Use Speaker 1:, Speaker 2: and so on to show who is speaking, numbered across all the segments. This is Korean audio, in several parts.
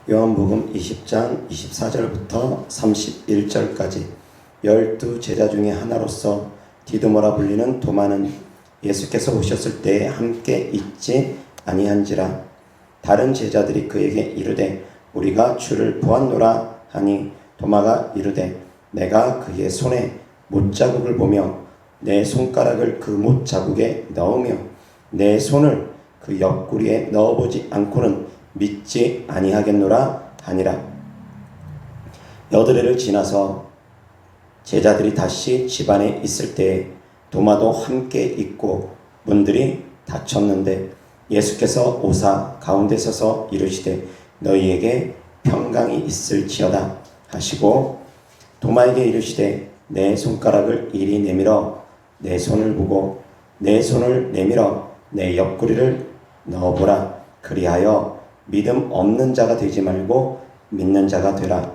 Speaker 1: 요한복음 20장 24절부터 31절까지 12제자 중에 하나로서 디두모라 불리는 도마는 예수께서 오셨을 때에 함께 있지 아니한지라. 다른 제자들이 그에게 이르되 우리가 주를 보았노라 하니 도마가 이르되 내가 그의 손에 못자국을 보며 내 손가락을 그 못자국에 넣으며 내 손을 그 옆구리에 넣어보지 않고는 믿지 아니하겠노라 하니라. 여드레를 지나서 제자들이 다시 집안에 있을 때에 도마도 함께 있고 문들이 닫혔는데 예수께서 오사 가운데 서서 이르시되 너희에게 평강이 있을지어다 하시고 도마에게 이르시되 내 손가락을 이리 내밀어 내 손을 보고 내 손을 내밀어 내 옆구리를 넣어보라. 그리하여 믿음 없는 자가 되지 말고 믿는 자가 되라.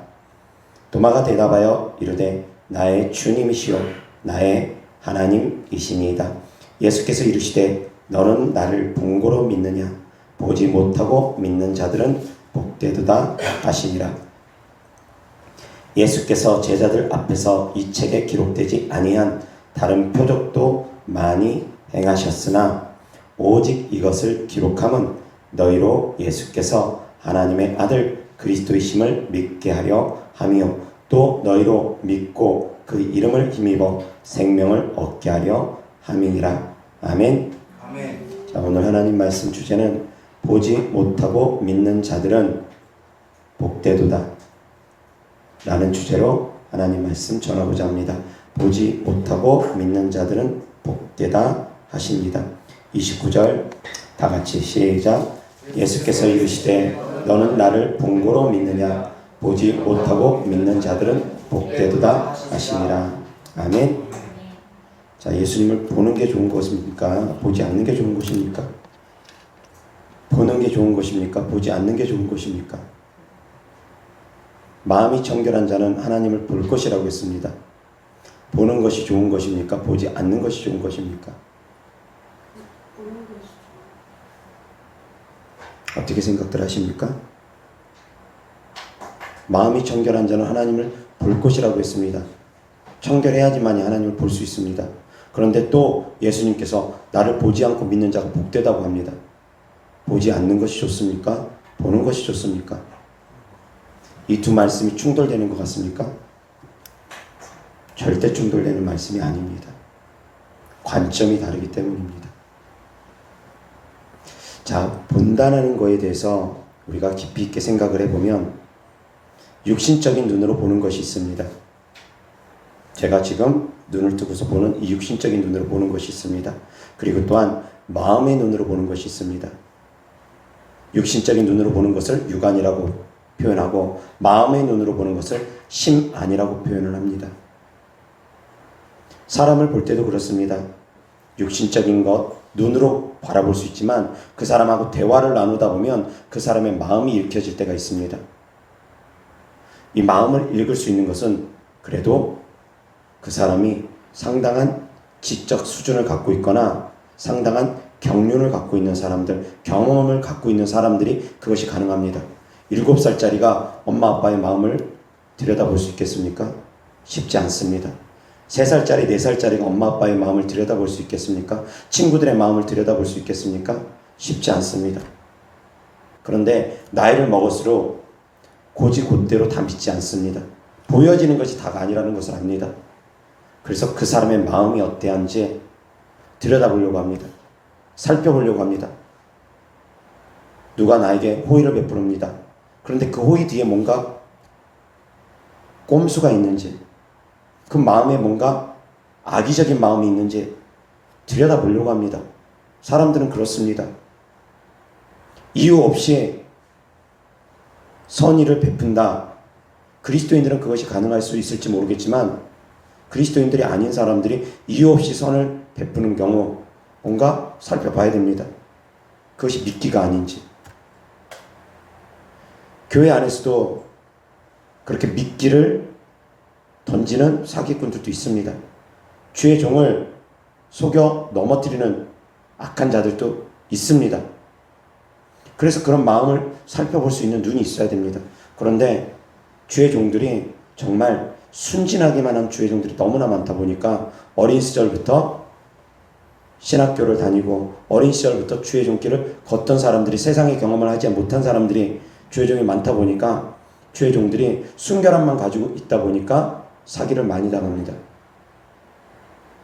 Speaker 1: 도마가 대답하여 이르되 나의 주님이시요 나의 하나님이시니이다. 예수께서 이르시되 너는 나를 본고로 믿느냐? 보지 못하고 믿는 자들은 복되도다 하시니라. 예수께서 제자들 앞에서 이 책에 기록되지 아니한 다른 표적도 많이 행하셨으나 오직 이것을 기록함은 너희로 예수께서 하나님의 아들 그리스도이심을 믿게 하려 함이요 또 너희로 믿고 그 이름을 힘입어 생명을 얻게 하려 함이니라. 아멘.
Speaker 2: 아멘.
Speaker 1: 자, 오늘 하나님 말씀 주제는 보지 못하고 믿는 자들은 복되도다 라는 주제로 하나님 말씀 전하고자 합니다. 보지 못하고 믿는 자들은 복되다 하십니다. 29절 다 같이 시작. 예수께서 이르시되 너는 나를 본고로 믿느냐? 보지 못하고 믿는 자들은 복되도다 하시니라. 아멘. 자, 예수님을 보는 게 좋은 것입니까? 보지 않는 게 좋은 것입니까? 보는 게 좋은 것입니까? 보지 않는 게 좋은 것입니까? 마음이 청결한 자는 하나님을 볼 것이라고 했습니다. 보는 것이 좋은 것입니까? 보지 않는 것이 좋은 것입니까? 어떻게 생각들 하십니까? 마음이 청결한 자는 하나님을 볼 것이라고 했습니다. 청결해야지만이 하나님을 볼 수 있습니다. 그런데 또 예수님께서 나를 보지 않고 믿는 자가 복되다고 합니다. 보지 않는 것이 좋습니까? 보는 것이 좋습니까? 이 두 말씀이 충돌되는 것 같습니까? 절대 충돌되는 말씀이 아닙니다. 관점이 다르기 때문입니다. 자, 본다는 거에 대해서 우리가 깊이 있게 생각을 해보면 육신적인 눈으로 보는 것이 있습니다. 제가 지금 눈을 뜨고서 보는 이 육신적인 눈으로 보는 것이 있습니다. 그리고 또한 마음의 눈으로 보는 것이 있습니다. 육신적인 눈으로 보는 것을 육안이라고 표현하고 마음의 눈으로 보는 것을 심안이라고 표현을 합니다. 사람을 볼 때도 그렇습니다. 육신적인 것 눈으로 바라볼 수 있지만 그 사람하고 대화를 나누다 보면 그 사람의 마음이 읽혀질 때가 있습니다. 이 마음을 읽을 수 있는 것은 그래도 그 사람이 상당한 지적 수준을 갖고 있거나 상당한 경륜을 갖고 있는 사람들, 경험을 갖고 있는 사람들이 그것이 가능합니다. 7살짜리가 엄마 아빠의 마음을 들여다볼 수 있겠습니까? 쉽지 않습니다. 3살짜리, 4살짜리가 엄마 아빠의 마음을 들여다볼 수 있겠습니까? 친구들의 마음을 들여다볼 수 있겠습니까? 쉽지 않습니다. 그런데 나이를 먹을수록 곧이곧대로 다 믿지 않습니다. 보여지는 것이 다가 아니라는 것을 압니다. 그래서 그 사람의 마음이 어떠한지 들여다보려고 합니다. 살펴보려고 합니다. 누가 나에게 호의를 베푸릅니다. 그런데 그 호의 뒤에 뭔가 꼼수가 있는지, 그 마음에 뭔가 악의적인 마음이 있는지 들여다보려고 합니다. 사람들은 그렇습니다. 이유 없이 선의를 베푼다. 그리스도인들은 그것이 가능할 수 있을지 모르겠지만 그리스도인들이 아닌 사람들이 이유 없이 선을 베푸는 경우 뭔가 살펴봐야 됩니다. 그것이 미끼가 아닌지. 교회 안에서도 그렇게 미끼를 던지는 사기꾼들도 있습니다. 주의 종을 속여 넘어뜨리는 악한 자들도 있습니다. 그래서 그런 마음을 살펴볼 수 있는 눈이 있어야 됩니다. 그런데 주의 종들이 정말 순진하기만 한 주의 종들이 너무나 많다 보니까 어린 시절부터 신학교를 다니고 어린 시절부터 주의 종길을 걷던 사람들이, 세상의 경험을 하지 못한 사람들이 주의 종이 많다 보니까 주의 종들이 순결함만 가지고 있다 보니까 사기를 많이 당합니다.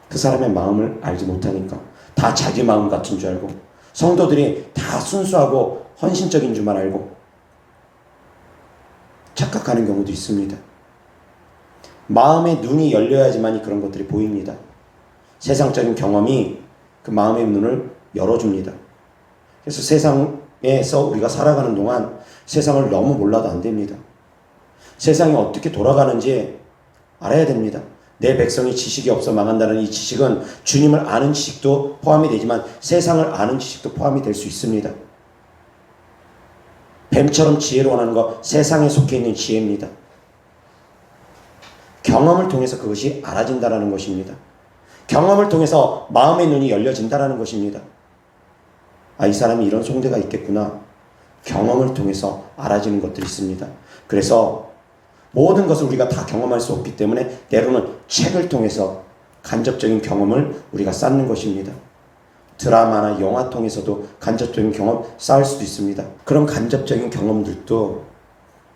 Speaker 1: 그 사람의 마음을 알지 못하니까 다 자기 마음 같은 줄 알고, 성도들이 다 순수하고 헌신적인 줄만 알고 착각하는 경우도 있습니다. 마음의 눈이 열려야지만이 그런 것들이 보입니다. 세상적인 경험이 그 마음의 눈을 열어줍니다. 그래서 세상에서 우리가 살아가는 동안 세상을 너무 몰라도 안 됩니다. 세상이 어떻게 돌아가는지 알아야 됩니다. 내 백성이 지식이 없어 망한다는 이 지식은 주님을 아는 지식도 포함이 되지만 세상을 아는 지식도 포함이 될 수 있습니다. 뱀처럼 지혜로 원하는 것, 세상에 속해 있는 지혜입니다. 경험을 통해서 그것이 알아진다는 것입니다. 경험을 통해서 마음의 눈이 열려진다는 것입니다. 아, 이 사람이 이런 송대가 있겠구나. 경험을 통해서 알아지는 것들이 있습니다. 그래서 모든 것을 우리가 다 경험할 수 없기 때문에 때로는 책을 통해서 간접적인 경험을 우리가 쌓는 것입니다. 드라마나 영화 통해서도 간접적인 경험 쌓을 수도 있습니다. 그런 간접적인 경험들도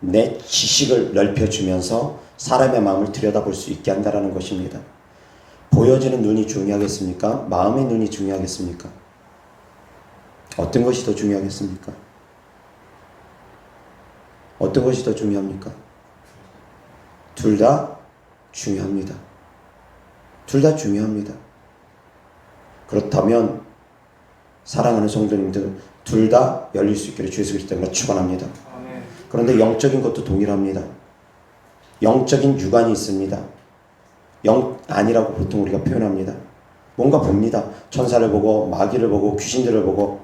Speaker 1: 내 지식을 넓혀주면서 사람의 마음을 들여다볼 수 있게 한다는 것입니다. 보여지는 눈이 중요하겠습니까? 마음의 눈이 중요하겠습니까? 어떤 것이 더 중요하겠습니까? 어떤 것이 더 중요합니까? 둘 다 중요합니다. 둘 다 중요합니다. 그렇다면 사랑하는 성도님들, 둘 다 열릴 수 있기를 주 예수 그리스도 때문에 축원합니다. 그런데 영적인 것도 동일합니다. 영적인 육안이 있습니다. 영 아니라고 보통 우리가 표현합니다. 뭔가 봅니다. 천사를 보고 마귀를 보고 귀신들을 보고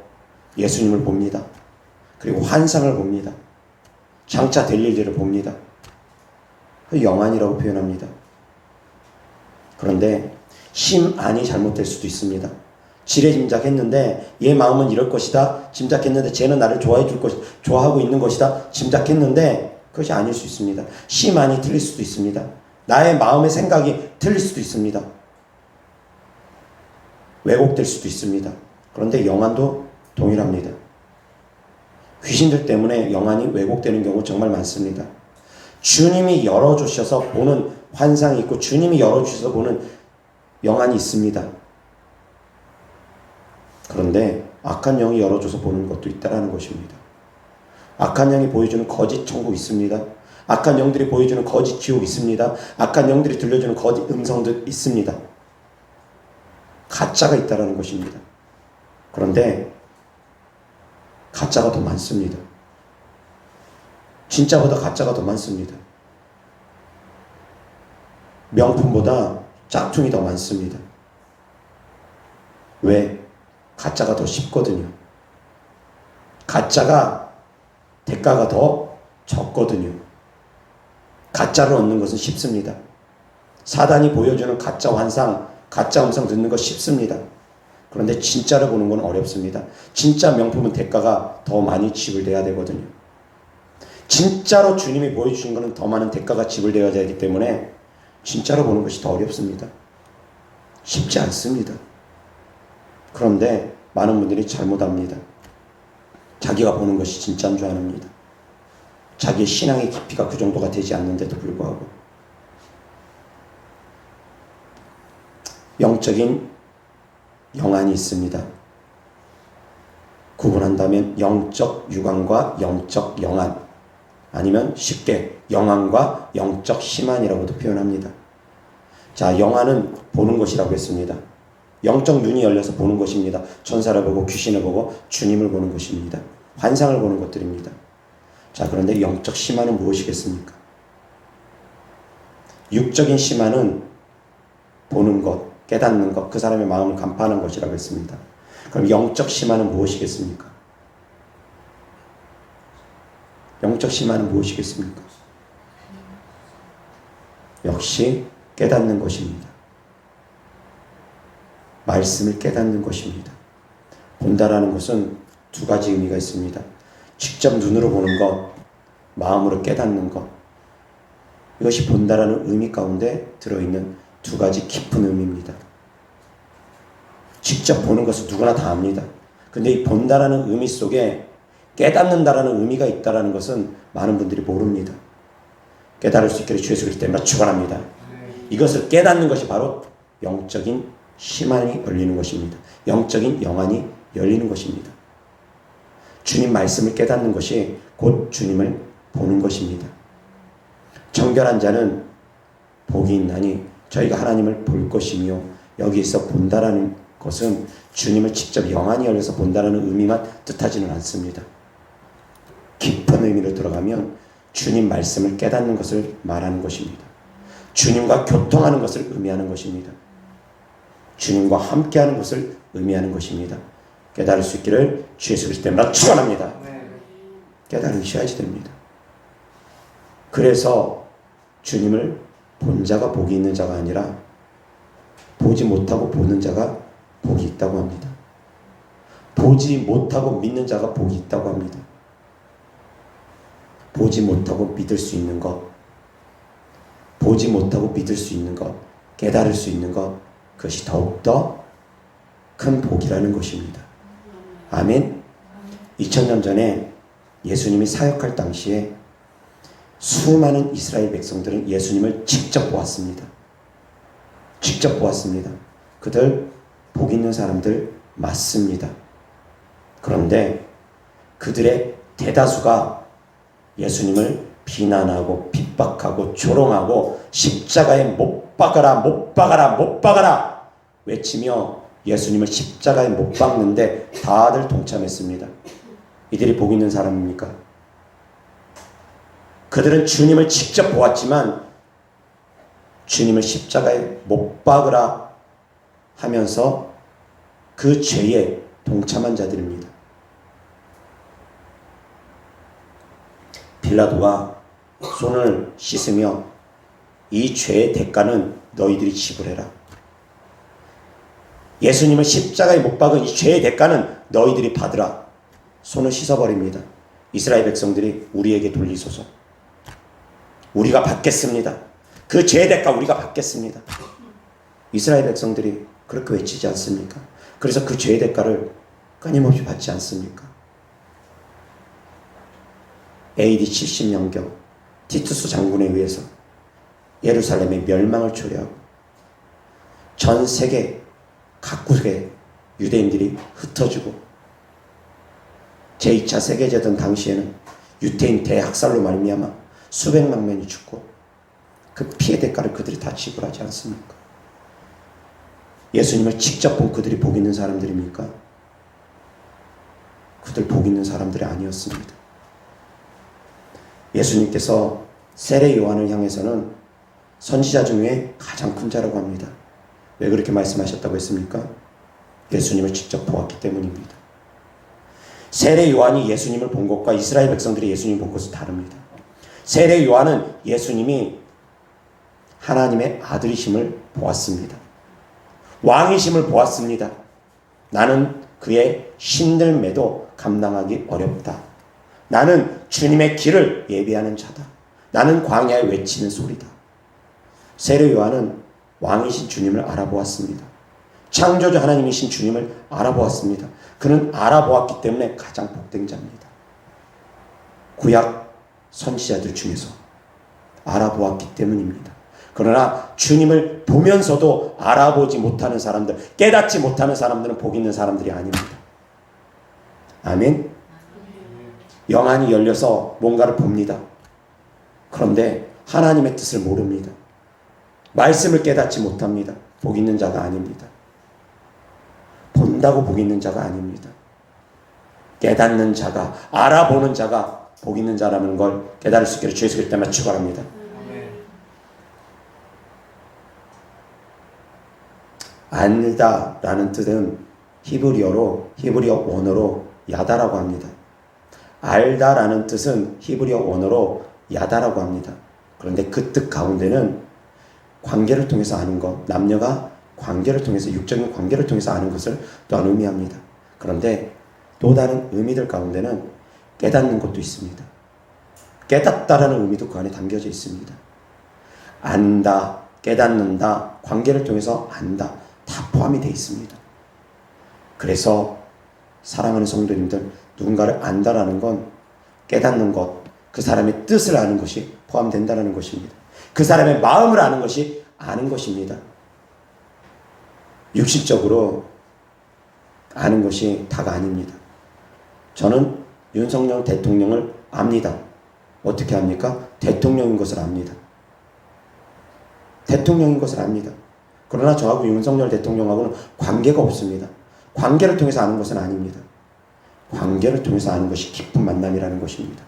Speaker 1: 예수님을 봅니다. 그리고 환상을 봅니다. 장차 될 일들을 봅니다. 영안이라고 표현합니다. 그런데 심안이 잘못될 수도 있습니다. 지레 짐작했는데 얘 마음은 이럴 것이다 짐작했는데 쟤는 나를 좋아하고 있는 것이다 짐작했는데 그것이 아닐 수 있습니다. 심안이 틀릴 수도 있습니다. 나의 마음의 생각이 틀릴 수도 있습니다. 왜곡될 수도 있습니다. 그런데 영안도 동일합니다. 귀신들 때문에 영안이 왜곡되는 경우 정말 많습니다. 주님이 열어주셔서 보는 환상이 있고 주님이 열어주셔서 보는 영안이 있습니다. 그런데 악한 영이 열어줘서 보는 것도 있다는 것입니다. 악한 영이 보여주는 거짓 천국 있습니다. 악한 영들이 보여주는 거짓 지옥 있습니다. 악한 영들이 들려주는 거짓 음성도 있습니다. 가짜가 있다는 것입니다. 그런데 가짜가 더 많습니다. 진짜보다 가짜가 더 많습니다. 명품보다 짝퉁이 더 많습니다. 왜? 가짜가 더 쉽거든요. 가짜가 대가가 더 적거든요. 가짜를 얻는 것은 쉽습니다. 사단이 보여주는 가짜 환상, 가짜 음성 듣는 것 쉽습니다. 그런데 진짜를 보는 건 어렵습니다. 진짜 명품은 대가가 더 많이 지불돼야 되거든요. 진짜로 주님이 보여주신 것은 더 많은 대가가 지불되어야 되기 때문에 진짜로 보는 것이 더 어렵습니다. 쉽지 않습니다. 그런데 많은 분들이 잘못합니다. 자기가 보는 것이 진짜인 줄 아닙니다. 자기의 신앙의 깊이가 그 정도가 되지 않는데도 불구하고 영적인 영안이 있습니다. 구분한다면 영적 육안과 영적 영안, 아니면 쉽게 영안과 영적 심안이라고도 표현합니다. 자, 영안은 보는 것이라고 했습니다. 영적 눈이 열려서 보는 것입니다. 천사를 보고 귀신을 보고 주님을 보는 것입니다. 환상을 보는 것들입니다. 자, 그런데 영적 심안은 무엇이겠습니까? 육적인 심안은 보는 것, 깨닫는 것, 그 사람의 마음을 간파하는 것이라고 했습니다. 그럼 영적 심안은 무엇이겠습니까? 영적 심안은 무엇이겠습니까? 역시 깨닫는 것입니다. 말씀을 깨닫는 것입니다. 본다라는 것은 두 가지 의미가 있습니다. 직접 눈으로 보는 것, 마음으로 깨닫는 것, 이것이 본다라는 의미 가운데 들어있는 두 가지 깊은 의미입니다. 직접 보는 것은 누구나 다 압니다. 근데 이 본다라는 의미 속에 깨닫는다라는 의미가 있다라는 것은 많은 분들이 모릅니다. 깨달을 수 있기를 주 예수 그리스도 이름으로 축원합니다. 이것을 깨닫는 것이 바로 영적인 심안이 열리는 것입니다. 영적인 영안이 열리는 것입니다. 주님 말씀을 깨닫는 것이 곧 주님을 보는 것입니다. 정결한 자는 복이 있나니 저희가 하나님을 볼 것이며, 여기에서 본다라는 것은 주님을 직접 영안이 열려서 본다라는 의미만 뜻하지는 않습니다. 깊은 의미로 들어가면 주님 말씀을 깨닫는 것을 말하는 것입니다. 주님과 교통하는 것을 의미하는 것입니다. 주님과 함께하는 것을 의미하는 것입니다. 깨달을 수 있기를 주 예수 그리스도 이름으로 축원합니다. 깨달으셔야지 됩니다. 그래서 주님을 본 자가 복이 있는 자가 아니라 보지 못하고 보는 자가 복이 있다고 합니다. 보지 못하고 믿는 자가 복이 있다고 합니다. 보지 못하고 믿을 수 있는 것, 보지 못하고 믿을 수 있는 것, 깨달을 수 있는 것, 그것이 더욱더 큰 복이라는 것입니다. 아멘. 2000년 전에 예수님이 사역할 당시에 수많은 이스라엘 백성들은 예수님을 직접 보았습니다. 직접 보았습니다. 그들 복 있는 사람들 맞습니다. 그런데 그들의 대다수가 예수님을 비난하고 핍박하고 조롱하고 십자가에 못 박아라, 못 박아라, 못 박아라 외치며 예수님을 십자가에 못 박는데 다들 동참했습니다. 이들이 복 있는 사람입니까? 그들은 주님을 직접 보았지만 주님을 십자가에 못 박으라 하면서 그 죄에 동참한 자들입니다. 빌라도가 손을 씻으며 이 죄의 대가는 너희들이 지불해라. 예수님을 십자가에 못 박은 이 죄의 대가는 너희들이 받으라. 손을 씻어버립니다. 이스라엘 백성들이 우리에게 돌리소서. 우리가 받겠습니다. 그 죄의 대가 우리가 받겠습니다. 이스라엘 백성들이 그렇게 외치지 않습니까? 그래서 그 죄의 대가를 끊임없이 받지 않습니까? AD 70년경 티투스 장군에 의해서 예루살렘의 멸망을 초래하고 전 세계 각국의 유대인들이 흩어지고 제2차 세계대전 당시에는 유태인 대학살로 말미암아 수백만 명이 죽고 그 피해 대가를 그들이 다 지불하지 않습니까? 예수님을 직접 본 그들이 복 있는 사람들입니까? 그들 복 있는 사람들이 아니었습니다. 예수님께서 세례 요한을 향해서는 선지자 중에 가장 큰 자라고 합니다. 왜 그렇게 말씀하셨다고 했습니까? 예수님을 직접 보았기 때문입니다. 세례 요한이 예수님을 본 것과 이스라엘 백성들이 예수님을 본 것은 다릅니다. 세례 요한은 예수님이 하나님의 아들이심을 보았습니다. 왕이심을 보았습니다. 나는 그의 신들매도 감당하기 어렵다. 나는 주님의 길을 예비하는 자다. 나는 광야에 외치는 소리다. 세례 요한은 왕이신 주님을 알아보았습니다. 창조주 하나님이신 주님을 알아보았습니다. 그는 알아보았기 때문에 가장 복된 자입니다. 구약 선지자들 중에서 알아보았기 때문입니다. 그러나 주님을 보면서도 알아보지 못하는 사람들, 깨닫지 못하는 사람들은 복 있는 사람들이 아닙니다. 아멘. 영안이 열려서 뭔가를 봅니다. 그런데 하나님의 뜻을 모릅니다. 말씀을 깨닫지 못합니다. 복 있는 자가 아닙니다. 본다고 복 있는 자가 아닙니다. 깨닫는 자가, 알아보는 자가 복 있는 자라는 걸 깨달을 수 있기를 주 예수 그리스도 이름으로 축원합니다. 알다라는 뜻은 히브리어 원어로 야다라고 합니다. 알다라는 뜻은 히브리어 원어로 야다라고 합니다. 그런데 그 뜻 가운데는 관계를 통해서 아는 것, 남녀가 관계를 통해서, 육적인 관계를 통해서 아는 것을 또한 의미합니다. 그런데 또 다른 의미들 가운데는 깨닫는 것도 있습니다. 깨닫다라는 의미도 그 안에 담겨져 있습니다. 안다, 깨닫는다, 관계를 통해서 안다, 다 포함이 되어 있습니다. 그래서 사랑하는 성도님들, 누군가를 안다라는 건 깨닫는 것, 그 사람의 뜻을 아는 것이 포함된다는 것입니다. 그 사람의 마음을 아는 것이 아는 것입니다. 육신적으로 아는 것이 다가 아닙니다. 저는 윤석열 대통령을 압니다. 어떻게 합니까? 대통령인 것을 압니다. 대통령인 것을 압니다. 그러나 저하고 윤석열 대통령하고는 관계가 없습니다. 관계를 통해서 아는 것은 아닙니다. 관계를 통해서 아는 것이 깊은 만남이라는 것입니다.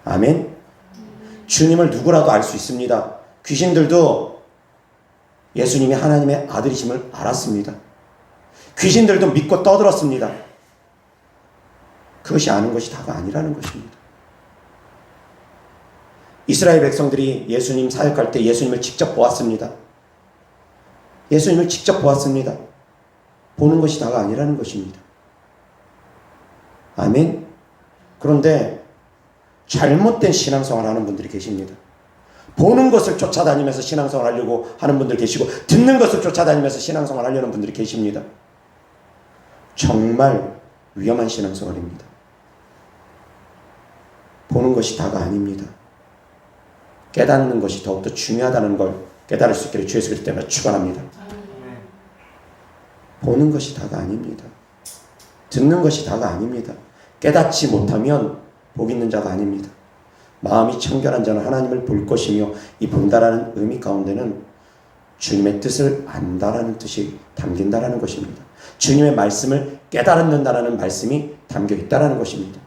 Speaker 1: 아멘. 주님을 누구라도 알 수 있습니다. 귀신들도 예수님이 하나님의 아들이심을 알았습니다. 귀신들도 믿고 떠들었습니다. 그것이 아는 것이 다가 아니라는 것입니다. 이스라엘 백성들이 예수님 사역할 때 예수님을 직접 보았습니다. 예수님을 직접 보았습니다. 보는 것이 다가 아니라는 것입니다. 아멘. 그런데 잘못된 신앙생활 하는 분들이 계십니다. 보는 것을 쫓아다니면서 신앙생활 하려고 하는 분들 계시고, 듣는 것을 쫓아다니면서 신앙생활 하려는 분들이 계십니다. 정말 위험한 신앙생활입니다. 보는 것이 다가 아닙니다. 깨닫는 것이 더욱더 중요하다는 걸 깨달을 수 있기를 주 예수 그리스도 때문에 축원합니다. 보는 것이 다가 아닙니다. 듣는 것이 다가 아닙니다. 깨닫지 못하면 복 있는 자가 아닙니다. 마음이 청결한 자는 하나님을 볼 것이며, 이 본다라는 의미 가운데는 주님의 뜻을 안다라는 뜻이 담긴다라는 것입니다. 주님의 말씀을 깨달는다라는 말씀이 담겨 있다라는 것입니다.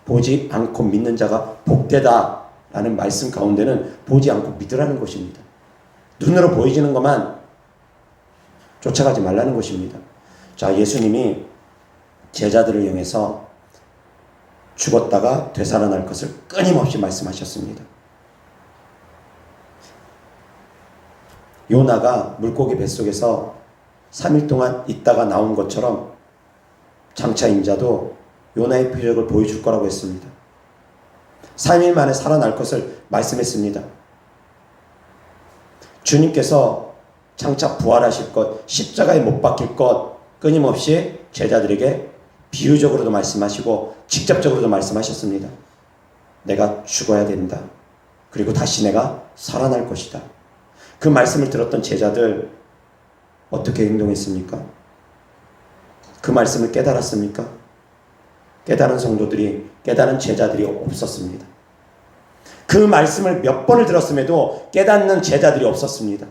Speaker 1: 보지 않고 믿는 자가 복되다라는 말씀 가운데는 보지 않고 믿으라는 것입니다. 눈으로 보이지는 것만 쫓아가지 말라는 것입니다. 자, 예수님이 제자들을 향해서 죽었다가 되살아날 것을 끊임없이 말씀하셨습니다. 요나가 물고기 뱃속에서 3일 동안 있다가 나온 것처럼 장차 인자도 요나의 표적을 보여줄 거라고 했습니다. 3일 만에 살아날 것을 말씀했습니다. 주님께서 장차 부활하실 것, 십자가에 못 박힐 것 끊임없이 제자들에게 비유적으로도 말씀하시고 직접적으로도 말씀하셨습니다. 내가 죽어야 된다. 그리고 다시 내가 살아날 것이다. 그 말씀을 들었던 제자들 어떻게 행동했습니까? 그 말씀을 깨달았습니까? 깨달은 성도들이, 깨달은 제자들이 없었습니다. 그 말씀을 몇 번을 들었음에도 깨닫는 제자들이 없었습니다.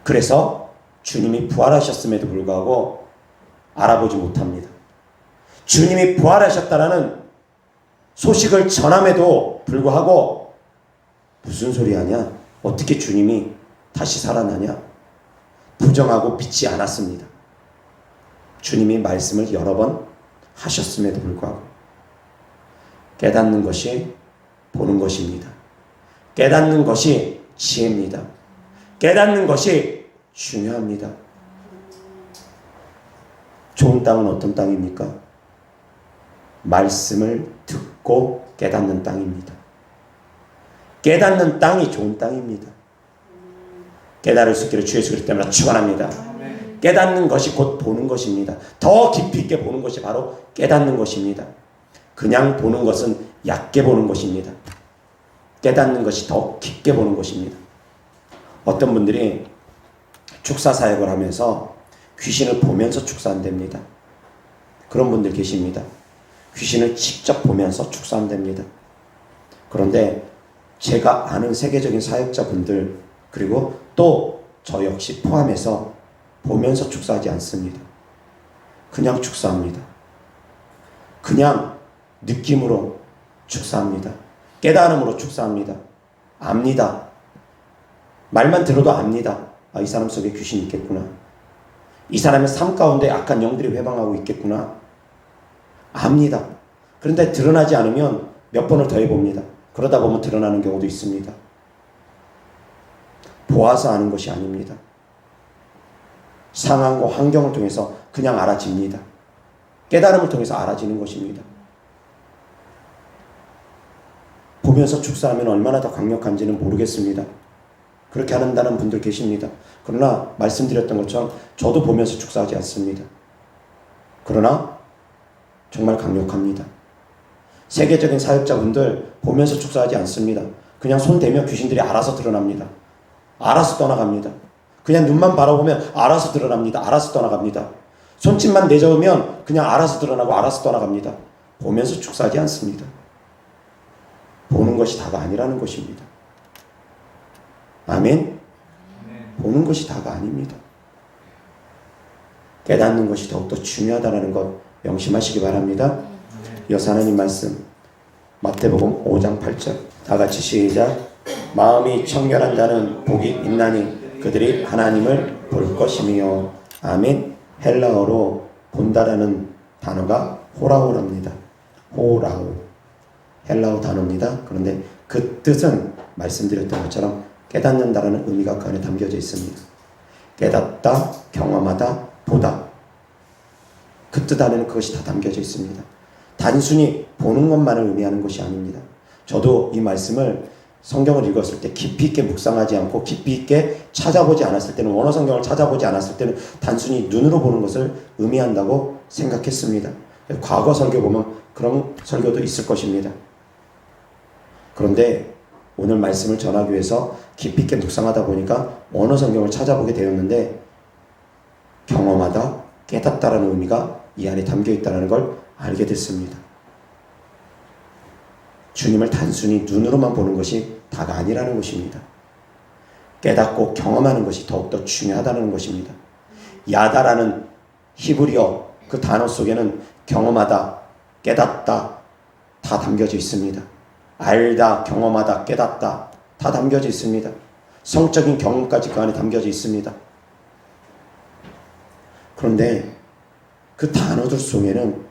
Speaker 1: 그래서 주님이 부활하셨음에도 불구하고 알아보지 못합니다. 주님이 부활하셨다라는 소식을 전함에도 불구하고 무슨 소리 하냐? 어떻게 주님이 다시 살아나냐? 부정하고 믿지 않았습니다. 주님이 말씀을 여러 번 하셨음에도 불구하고 깨닫는 것이 보는 것입니다. 깨닫는 것이 지혜입니다. 깨닫는 것이 중요합니다. 좋은 땅은 어떤 땅입니까? 말씀을 듣고 깨닫는 땅입니다. 깨닫는 땅이 좋은 땅입니다. 깨달을 수 있기를 주 예수 그리스도 때문에 축원합니다. 깨닫는 것이 곧 보는 것입니다. 더 깊이 있게 보는 것이 바로 깨닫는 것입니다. 그냥 보는 것은 얕게 보는 것입니다. 깨닫는 것이 더 깊게 보는 것입니다. 어떤 분들이 축사 사역을 하면서 귀신을 보면서 축사한답니다. 그런 분들 계십니다. 귀신을 직접 보면서 축사한답니다. 그런데 제가 아는 세계적인 사역자분들, 그리고 또 저 역시 포함해서 보면서 축사하지 않습니다. 그냥 축사합니다. 그냥 느낌으로 축사합니다. 깨달음으로 축사합니다. 압니다. 말만 들어도 압니다. 아, 이 사람 속에 귀신이 있겠구나. 이 사람의 삶 가운데 악한 영들이 회방하고 있겠구나. 압니다. 그런데 드러나지 않으면 몇 번을 더 해봅니다. 그러다 보면 드러나는 경우도 있습니다. 보아서 아는 것이 아닙니다. 상황과 환경을 통해서 그냥 알아집니다. 깨달음을 통해서 알아지는 것입니다. 보면서 축사하면 얼마나 더 강력한지는 모르겠습니다. 그렇게 한다는 분들 계십니다. 그러나 말씀드렸던 것처럼 저도 보면서 축사하지 않습니다. 그러나 정말 강력합니다. 세계적인 사역자분들 보면서 축사하지 않습니다. 그냥 손 대면 귀신들이 알아서 드러납니다. 알아서 떠나갑니다. 그냥 눈만 바라보면 알아서 드러납니다. 알아서 떠나갑니다. 손짓만 내저으면 그냥 알아서 드러나고 알아서 떠나갑니다. 보면서 축사하지 않습니다. 보는 것이 다가 아니라는 것입니다. 아멘? 보는 것이 다가 아닙니다. 깨닫는 것이 더욱더 중요하다는 것 명심하시기 바랍니다. 이어서 하나님 말씀 마태복음 5장 8절 다 같이 시작. 마음이 청결한 자는 복이 있나니 그들이 하나님을 볼 것이며. 아멘. 헬라어로 본다라는 단어가 호라오랍니다. 호라오. 헬라어 단어입니다. 그런데 그 뜻은 말씀드렸던 것처럼 깨닫는다라는 의미가 그 안에 담겨져 있습니다. 깨닫다, 경험하다, 보다. 그 뜻 안에는 그것이 다 담겨져 있습니다. 단순히 보는 것만을 의미하는 것이 아닙니다. 저도 이 말씀을 성경을 읽었을 때 깊이 있게 묵상하지 않고 깊이 있게 찾아보지 않았을 때는, 원어 성경을 찾아보지 않았을 때는 단순히 눈으로 보는 것을 의미한다고 생각했습니다. 과거 설교 보면 그런 설교도 있을 것입니다. 그런데 오늘 말씀을 전하기 위해서 깊이 있게 묵상하다 보니까 원어 성경을 찾아보게 되었는데 경험하다, 깨닫다라는 의미가 이 안에 담겨 있다는 걸 알게 됐습니다. 주님을 단순히 눈으로만 보는 것이 다가 아니라는 것입니다. 깨닫고 경험하는 것이 더욱더 중요하다는 것입니다. 야다라는 히브리어 그 단어 속에는 경험하다, 깨닫다 다 담겨져 있습니다. 알다, 경험하다, 깨닫다 다 담겨져 있습니다. 성적인 경험까지 그 안에 담겨져 있습니다. 그런데 그 단어들 속에는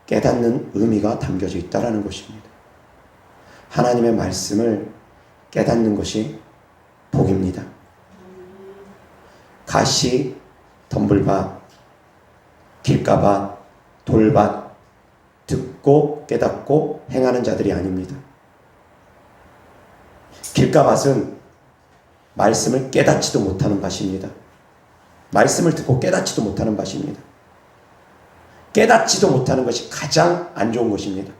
Speaker 1: 깨닫는 의미가 담겨져 있다는 것입니다. 하나님의 말씀을 깨닫는 것이 복입니다. 가시, 덤불밭, 길가밭, 돌밭, 듣고 깨닫고 행하는 자들이 아닙니다. 길가밭은 말씀을 깨닫지도 못하는 밭입니다. 말씀을 듣고 깨닫지도 못하는 밭입니다. 깨닫지도 못하는 것이 가장 안 좋은 것입니다.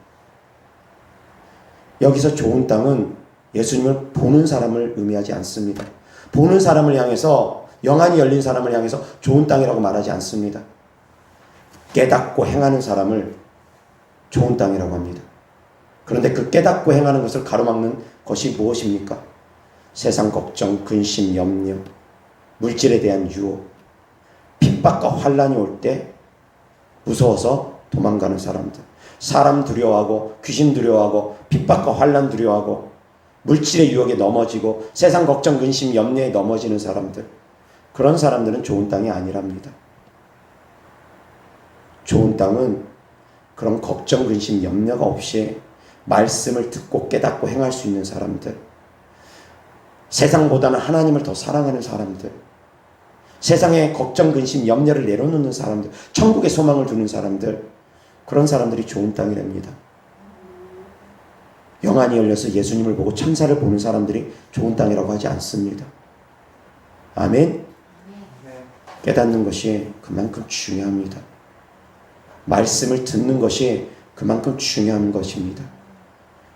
Speaker 1: 여기서 좋은 땅은 예수님을 보는 사람을 의미하지 않습니다. 보는 사람을 향해서, 영안이 열린 사람을 향해서 좋은 땅이라고 말하지 않습니다. 깨닫고 행하는 사람을 좋은 땅이라고 합니다. 그런데 그 깨닫고 행하는 것을 가로막는 것이 무엇입니까? 세상 걱정, 근심, 염려, 물질에 대한 유혹, 핍박과 환난이 올 때 무서워서 도망가는 사람들, 사람 두려워하고 귀신 두려워하고 핍박과 환난 두려워하고 물질의 유혹에 넘어지고 세상 걱정, 근심, 염려에 넘어지는 사람들, 그런 사람들은 좋은 땅이 아니랍니다. 좋은 땅은 그런 걱정, 근심, 염려가 없이 말씀을 듣고 깨닫고 행할 수 있는 사람들, 세상보다는 하나님을 더 사랑하는 사람들, 세상의 걱정, 근심, 염려를 내려놓는 사람들, 천국의 소망을 두는 사람들, 그런 사람들이 좋은 땅이랍니다. 영안이 열려서 예수님을 보고 천사를 보는 사람들이 좋은 땅이라고 하지 않습니다. 아멘? 깨닫는 것이 그만큼 중요합니다. 말씀을 듣는 것이 그만큼 중요한 것입니다.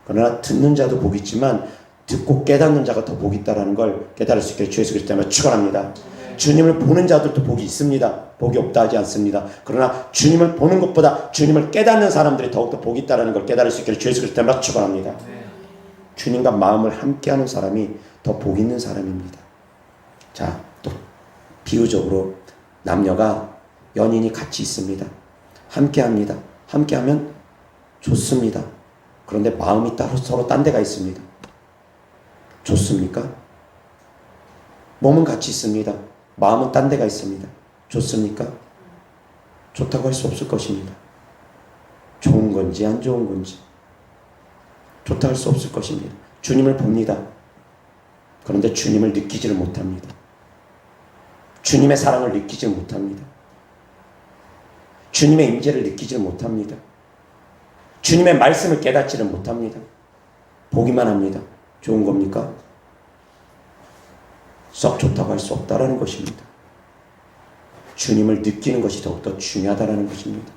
Speaker 1: 그러나 듣는 자도 복이 있지만 듣고 깨닫는 자가 더 복이 있다는 걸 깨달을 수 있게 주 예수 그리스도로 축원합니다. 주님을 보는 자들도 복이 있습니다. 복이 없다 하지 않습니다. 그러나 주님을 보는 것보다 주님을 깨닫는 사람들이 더욱더 복이 있다는 걸 깨달을 수 있게 주 예수 그리스도로 축원합니다. 주님과 마음을 함께하는 사람이 더 복이 있는 사람입니다. 자, 또 비유적으로 남녀가, 연인이 같이 있습니다. 함께합니다. 함께하면 좋습니다. 그런데 마음이 따로 서로 딴 데가 있습니다. 좋습니까? 몸은 같이 있습니다. 마음은 딴 데가 있습니다. 좋습니까? 좋다고 할 수 없을 것입니다. 좋은 건지 안 좋은 건지 좋다고 할 수 없을 것입니다. 주님을 봅니다. 그런데 주님을 느끼지를 못합니다. 주님의 사랑을 느끼지 못합니다. 주님의 임재를 느끼지 못합니다. 주님의 말씀을 깨닫지를 못합니다. 보기만 합니다. 좋은 겁니까? 썩 좋다고 할 수 없다라는 것입니다. 주님을 느끼는 것이 더욱더 중요하다는 것입니다.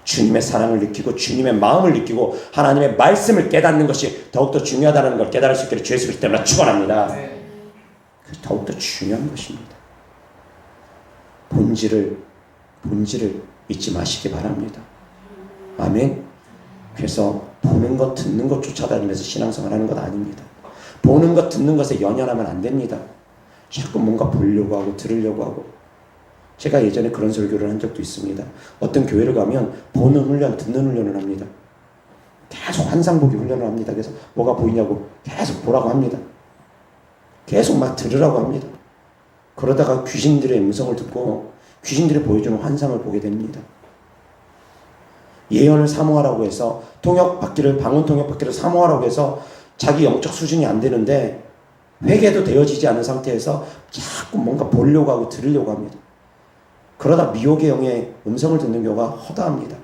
Speaker 1: 주님의 사랑을 느끼고 주님의 마음을 느끼고 하나님의 말씀을 깨닫는 것이 더욱더 중요하다는 걸 깨달을 수 있기를 주 예수 그리스도 때문에 축원합니다. 그래서 더욱더 중요한 것입니다. 본질을 잊지 마시기 바랍니다. 아멘. 그래서 보는 것 듣는 것 쫓아다니면서 신앙생활 하는 것 아닙니다. 보는 것 듣는 것에 연연하면 안 됩니다. 자꾸 뭔가 보려고 하고 들으려고 하고. 제가 예전에 그런 설교를 한 적도 있습니다. 어떤 교회를 가면 보는 훈련, 듣는 훈련을 합니다. 계속 환상보기 훈련을 합니다. 그래서 뭐가 보이냐고 계속 보라고 합니다. 계속 막 들으라고 합니다. 그러다가 귀신들의 음성을 듣고 귀신들이 보여주는 환상을 보게 됩니다. 예언을 사모하라고 해서 방언 통역 받기를 사모하라고 해서 자기 영적 수준이 안 되는데 회개도 되어지지 않은 상태에서 자꾸 뭔가 보려고 하고 들으려고 합니다. 그러다 미혹의 영의 음성을 듣는 경우가 허다합니다.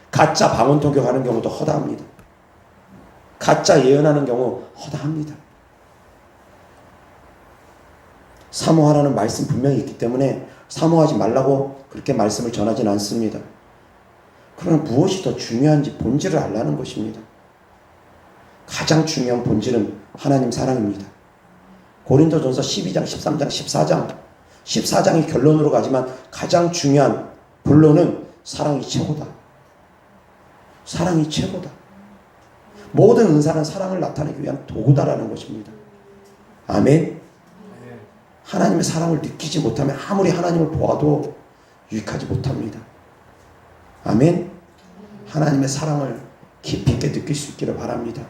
Speaker 1: 가짜 방언 통역하는 경우도 허다합니다. 가짜 예언하는 경우 허다합니다. 사모하라는 말씀 분명히 있기 때문에 사모하지 말라고 그렇게 말씀을 전하지는 않습니다. 그러나 무엇이 더 중요한지 본질을 알라는 것입니다. 가장 중요한 본질은 하나님 사랑입니다. 고린도전서 12장, 13장, 14장이 결론으로 가지만 가장 중요한 본론은 사랑이 최고다. 사랑이 최고다. 모든 은사는 사랑을 나타내기 위한 도구다라는 것입니다. 아멘. 하나님의 사랑을 느끼지 못하면 아무리 하나님을 보아도 유익하지 못합니다. 아멘. 하나님의 사랑을 깊이 있게 느낄 수 있기를 바랍니다.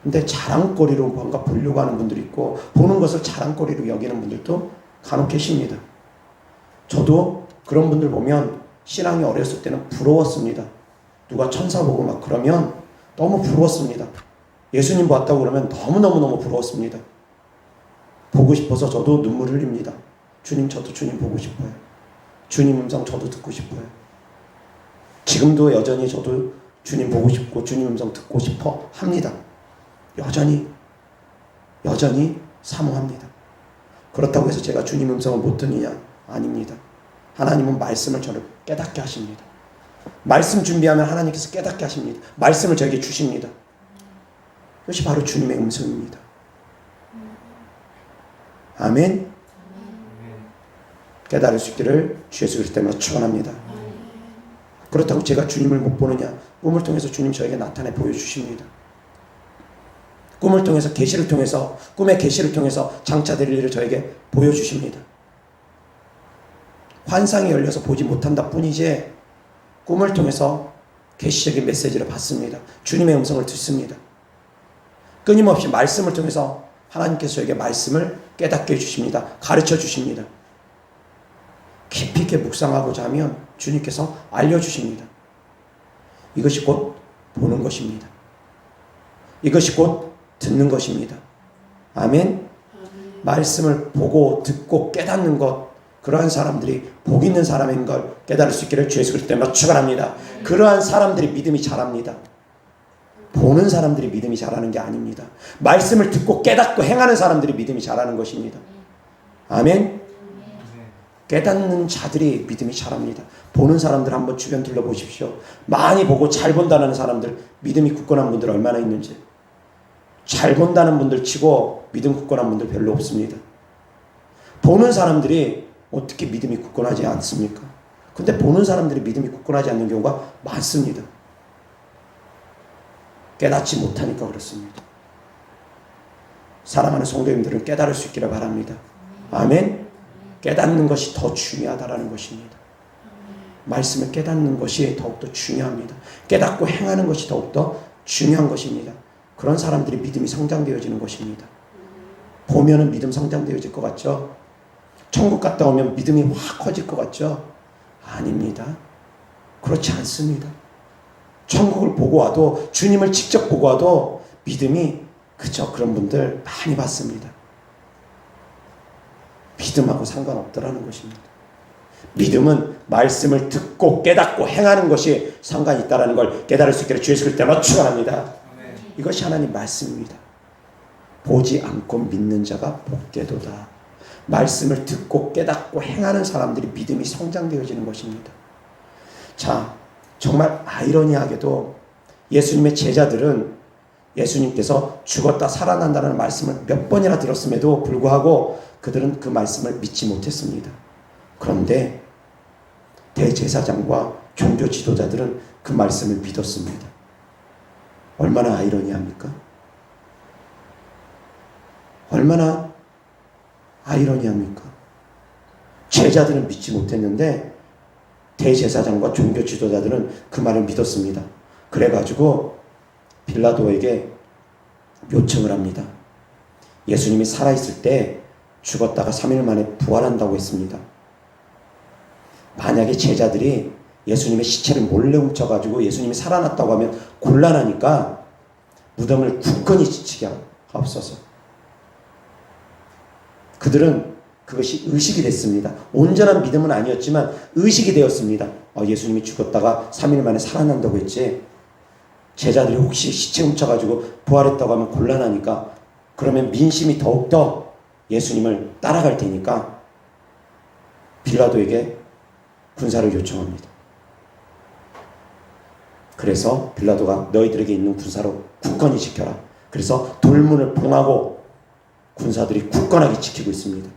Speaker 1: 근데 자랑거리로 뭔가 보려고 하는 분들이 있고 보는 것을 자랑거리로 여기는 분들도 간혹 계십니다. 저도 그런 분들 보면 신앙이 어렸을 때는 부러웠습니다. 누가 천사 보고 막 그러면 너무 부러웠습니다. 예수님 봤다고 그러면 너무너무 부러웠습니다. 보고 싶어서 저도 눈물 흘립니다. 주님, 저도 주님 보고 싶어요. 주님 음성 저도 듣고 싶어요. 지금도 여전히 저도 주님 보고 싶고 주님 음성 듣고 싶어 합니다. 여전히 사모합니다. 그렇다고 해서 제가 주님 음성을 못 듣느냐? 아닙니다. 하나님은 말씀을 저를 깨닫게 하십니다. 말씀 준비하면 하나님께서 깨닫게 하십니다. 말씀을 저에게 주십니다. 이것이 바로 주님의 음성입니다. 아멘. 깨달을 수 있기를 주 예수 그리스도 때문에 축원합니다. 그렇다고 제가 주님을 못 보느냐? 꿈을 통해서 주님 저에게 나타내 보여주십니다. 꿈을 통해서 계시를 통해서 꿈의 계시를 통해서 장차될 일을 저에게 보여주십니다. 환상이 열려서 보지 못한다 뿐이지 꿈을 통해서 계시적인 메시지를 받습니다. 주님의 음성을 듣습니다. 끊임없이 말씀을 통해서 하나님께서 저에게 말씀을 깨닫게 해주십니다. 가르쳐 주십니다. 깊이 있게 묵상하고자 하면 주님께서 알려주십니다. 이것이 곧 보는 것입니다. 이것이 곧 듣는 것입니다. 아멘. 말씀을 보고 듣고 깨닫는 것, 그러한 사람들이 복 있는 사람인 걸 깨달을 수 있기를 주 예수 그리스도 때문에 축원합니다. 그러한 사람들이 믿음이 자랍니다. 보는 사람들이 믿음이 자라는 게 아닙니다. 말씀을 듣고 깨닫고 행하는 사람들이 믿음이 자라는 것입니다. 아멘. 깨닫는 자들이 믿음이 자랍니다. 보는 사람들 한번 주변 둘러보십시오. 많이 보고 잘 본다는 사람들, 믿음이 굳건한 분들 얼마나 있는지. 잘 본다는 분들 치고 믿음 굳건한 분들 별로 없습니다. 보는 사람들이 어떻게 믿음이 굳건하지 않습니까? 근데 보는 사람들이 믿음이 굳건하지 않는 경우가 많습니다. 깨닫지 못하니까 그렇습니다. 사랑하는 성도님들은 깨달을 수 있기를 바랍니다. 아멘. 깨닫는 것이 더 중요하다라는 것입니다. 말씀을 깨닫는 것이 더욱더 중요합니다. 깨닫고 행하는 것이 더욱더 중요한 것입니다. 그런 사람들이 믿음이 성장되어지는 것입니다. 보면은 믿음 성장되어질 것 같죠? 천국 갔다 오면 믿음이 확 커질 것 같죠? 아닙니다. 그렇지 않습니다. 천국을 보고 와도, 주님을 직접 보고 와도 믿음이 그저 그런 분들 많이 봤습니다. 믿음하고 상관없더라는 것입니다. 믿음은 말씀을 듣고 깨닫고 행하는 것이 상관이 있다는 걸 깨달을 수 있기를 주 예수 그리스도 때문에 축원합니다. 이것이 하나님 말씀입니다. 보지 않고 믿는 자가 복되도다. 말씀을 듣고 깨닫고 행하는 사람들이 믿음이 성장되어지는 것입니다. 자, 정말 아이러니하게도 예수님의 제자들은 예수님께서 죽었다 살아난다는 말씀을 몇 번이나 들었음에도 불구하고 그들은 그 말씀을 믿지 못했습니다. 그런데 대제사장과 종교 지도자들은 그 말씀을 믿었습니다. 얼마나 아이러니합니까? 얼마나 아이러니합니까? 제자들은 믿지 못했는데 대제사장과 종교 지도자들은 그 말을 믿었습니다. 그래가지고 빌라도에게 요청을 합니다. 예수님이 살아있을 때 죽었다가 3일 만에 부활한다고 했습니다. 만약에 제자들이 예수님의 시체를 몰래 훔쳐가지고 예수님이 살아났다고 하면 곤란하니까 무덤을 굳건히 지키게 하옵소서. 그들은 그것이 의식이 됐습니다. 온전한 믿음은 아니었지만 의식이 되었습니다. 예수님이 죽었다가 3일 만에 살아난다고 했지. 제자들이 혹시 시체 훔쳐가지고 부활했다고 하면 곤란하니까 그러면 민심이 더욱더 예수님을 따라갈 테니까 빌라도에게 군사를 요청합니다. 그래서 빌라도가 너희들에게 있는 군사로 굳건히 지켜라. 그래서 돌문을 봉하고 군사들이 굳건하게 지키고 있습니다.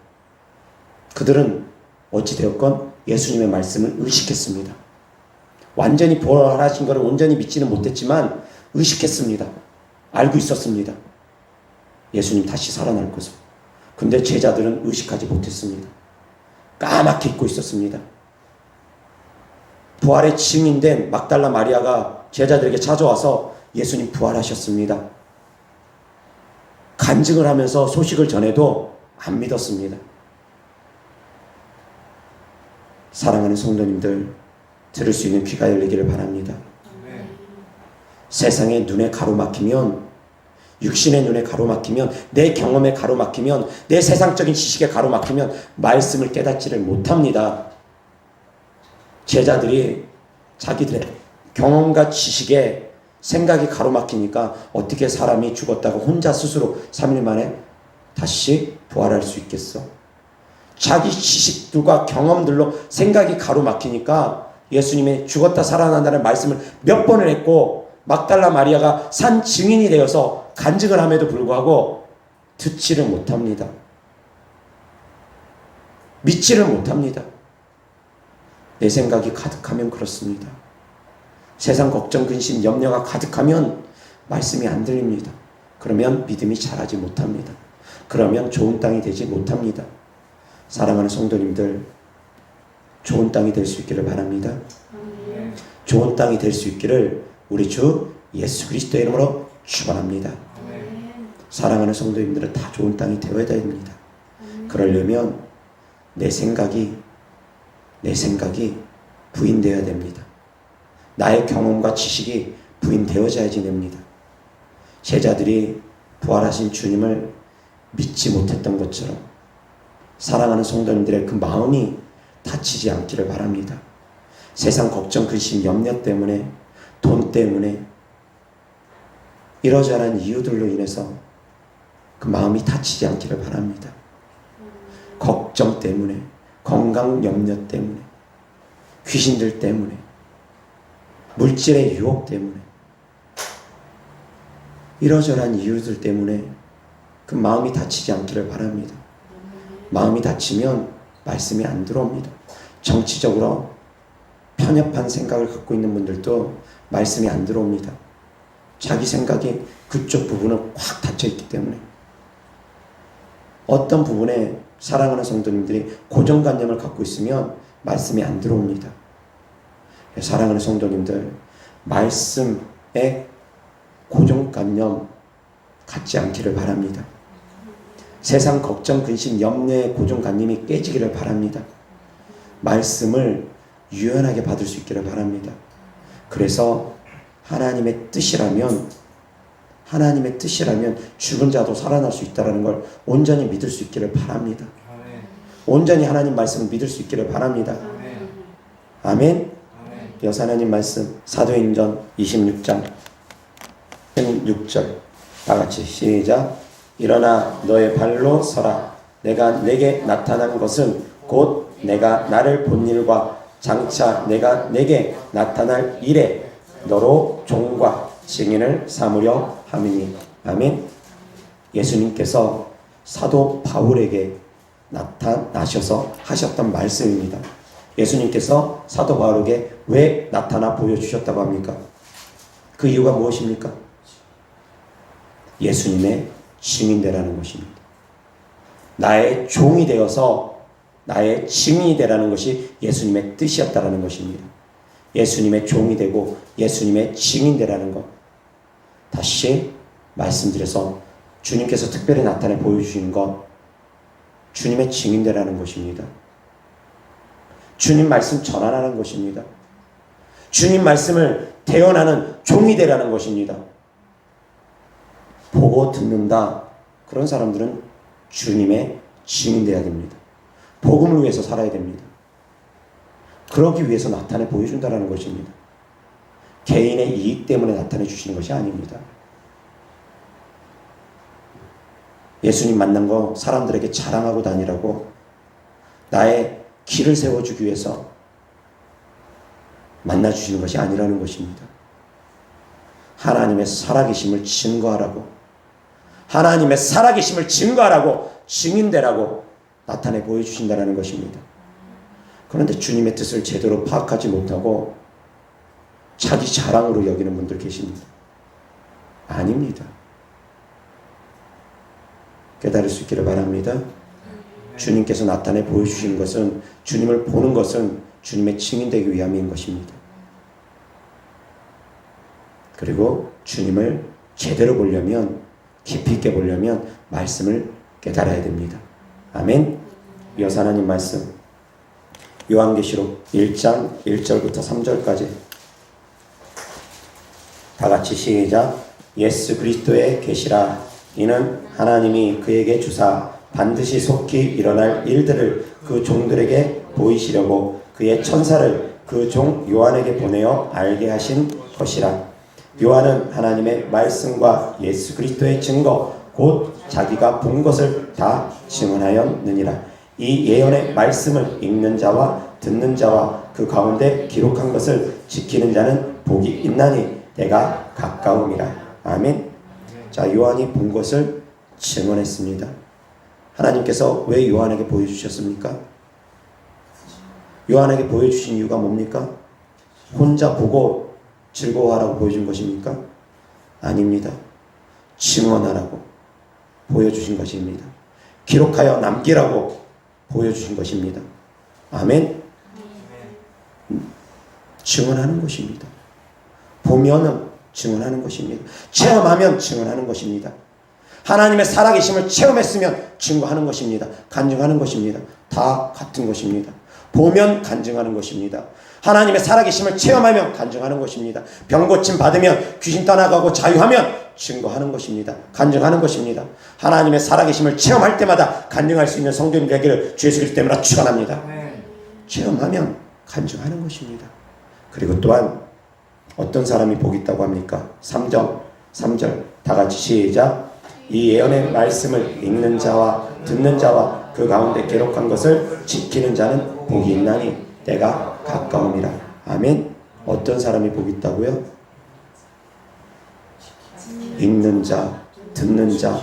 Speaker 1: 그들은 어찌되었건 예수님의 말씀을 의식했습니다. 완전히 부활하신 것을 온전히 믿지는 못했지만 의식했습니다. 알고 있었습니다. 예수님 다시 살아날 것을. 근데 제자들은 의식하지 못했습니다. 까맣게 잊고 있었습니다. 부활의 증인된 막달라 마리아가 제자들에게 찾아와서 예수님 부활하셨습니다. 간증을 하면서 소식을 전해도 안 믿었습니다. 사랑하는 성도님들, 들을 수 있는 귀가 열리기를 바랍니다. 네. 세상의 눈에 가로막히면, 육신의 눈에 가로막히면, 내 경험에 가로막히면, 내 세상적인 지식에 가로막히면 말씀을 깨닫지를 못합니다. 제자들이 자기들의 경험과 지식에 생각이 가로막히니까 어떻게 사람이 죽었다고 혼자 스스로 3일 만에 다시 부활할 수 있겠어? 자기 지식들과 경험들로 생각이 가로막히니까 예수님의 죽었다 살아난다는 말씀을 몇 번을 했고 막달라 마리아가 산 증인이 되어서 간증을 함에도 불구하고 듣지를 못합니다. 믿지를 못합니다. 내 생각이 가득하면 그렇습니다. 세상 걱정, 근심, 염려가 가득하면 말씀이 안 들립니다. 그러면 믿음이 자라지 못합니다. 그러면 좋은 땅이 되지 못합니다. 사랑하는 성도님들, 좋은 땅이 될 수 있기를 바랍니다. 좋은 땅이 될 수 있기를 우리 주 예수 그리스도의 이름으로 축원합니다. 사랑하는 성도님들은 다 좋은 땅이 되어야 됩니다. 그러려면 내 생각이 부인되어야 됩니다. 나의 경험과 지식이 부인되어져야지 됩니다. 제자들이 부활하신 주님을 믿지 못했던 것처럼 사랑하는 성도님들의 그 마음이 다치지 않기를 바랍니다. 세상 걱정, 근심, 염려 때문에, 돈 때문에, 이러저러한 이유들로 인해서 그 마음이 다치지 않기를 바랍니다. 걱정 때문에, 건강 염려 때문에, 귀신들 때문에, 물질의 유혹 때문에, 이러저러한 이유들 때문에 그 마음이 다치지 않기를 바랍니다. 마음이 다치면 말씀이 안 들어옵니다. 정치적으로 편협한 생각을 갖고 있는 분들도 말씀이 안 들어옵니다. 자기 생각이 그쪽 부분은 확 닫혀있기 때문에. 어떤 부분에 사랑하는 성도님들이 고정관념을 갖고 있으면 말씀이 안 들어옵니다. 사랑하는 성도님들, 말씀에 고정관념 갖지 않기를 바랍니다. 세상 걱정, 근심, 염려의 고정관념이 깨지기를 바랍니다. 말씀을 유연하게 받을 수 있기를 바랍니다. 그래서 하나님의 뜻이라면 죽은 자도 살아날 수 있다는 걸 온전히 믿을 수 있기를 바랍니다. 온전히 하나님 말씀을 믿을 수 있기를 바랍니다. 아멘. 여호와 하나님 말씀 사도행전 26장 36절 다 같이 시작. 일어나 너의 발로 서라. 내가 내게 나타난 것은 곧 내가 나를 본 일과 장차 내가 내게 나타날 일에 너로 종과 증인을 삼으려 함이니. 아멘. 예수님께서 사도 바울에게 나타나셔서 하셨던 말씀입니다. 예수님께서 사도 바울에게 왜 나타나 보여주셨다고 합니까? 그 이유가 무엇입니까? 예수님의 증인되라는 것입니다. 나의 종이 되어서 나의 증인이 되라는 것이 예수님의 뜻이었다라는 것입니다. 예수님의 종이 되고 예수님의 증인 되라는 것. 다시 말씀드려서 주님께서 특별히 나타내 보여주시는 것, 주님의 증인 되라는 것입니다. 주님 말씀 전하라는 것입니다. 주님 말씀을 대언하는 종이 되라는 것입니다. 보고 듣는다. 그런 사람들은 주님의 증인 되어야 됩니다. 복음을 위해서 살아야 됩니다. 그러기 위해서 나타내 보여준다는 것입니다. 개인의 이익 때문에 나타내 주시는 것이 아닙니다. 예수님 만난 거 사람들에게 자랑하고 다니라고, 나의 길을 세워주기 위해서 만나주시는 것이 아니라는 것입니다. 하나님의 살아계심을 증거하라고, 하나님의 살아계심을 증거하라고, 증인되라고 나타내 보여주신다는 것입니다. 그런데 주님의 뜻을 제대로 파악하지 못하고 자기 자랑으로 여기는 분들 계십니다. 아닙니다. 깨달을 수 있기를 바랍니다. 주님께서 나타내 보여주시는 것은, 주님을 보는 것은 주님의 증인되기 위함인 것입니다. 그리고 주님을 제대로 보려면, 깊이 있게 보려면 말씀을 깨달아야 됩니다. 아멘. 이어서 하나님 말씀 요한계시록 1장 1절부터 3절까지 다 같이 시작. 예수 그리스도의 계시라. 이는 하나님이 그에게 주사 반드시 속히 일어날 일들을 그 종들에게 보이시려고 그의 천사를 그 종 요한에게 보내어 알게 하신 것이라. 요한은 하나님의 말씀과 예수 그리스도의 증거 곧 자기가 본 것을 다 증언하였느니라. 이 예언의 말씀을 읽는 자와 듣는 자와 그 가운데 기록한 것을 지키는 자는 복이 있나니 내가 가까움이라. 아멘. 자, 요한이 본 것을 증언했습니다. 하나님께서 왜 요한에게 보여주셨습니까? 요한에게 보여주신 이유가 뭡니까? 혼자 보고 즐거워하라고 보여준 것입니까? 아닙니다. 증언하라고 보여주신 것입니다. 기록하여 남기라고 보여주신 것입니다. 아멘. 증언하는 것입니다. 보면은 증언하는 것입니다. 체험하면 증언하는 것입니다. 하나님의 살아계심을 체험했으면 증거하는 것입니다. 간증하는 것입니다. 다 같은 것입니다. 보면 간증하는 것입니다. 하나님의 살아계심을 체험하면 간증하는 것입니다. 병고침 받으면, 귀신 떠나가고 자유하면 증거하는 것입니다. 간증하는 것입니다. 하나님의 살아계심을 체험할 때마다 간증할 수 있는 성도님 되기를 주 예수 그리스도 이름으로 축원합니다. 체험하면 간증하는 것입니다. 그리고 또한 어떤 사람이 복이 있다고 합니까? 3절 다 같이 시작. 이 예언의 말씀을 읽는 자와 듣는 자와 그 가운데 기록한 것을 지키는 자는 복이 있나니 내가 가까움이라. 아멘. 어떤 사람이 복이 있다고요? 읽는 자, 듣는 자,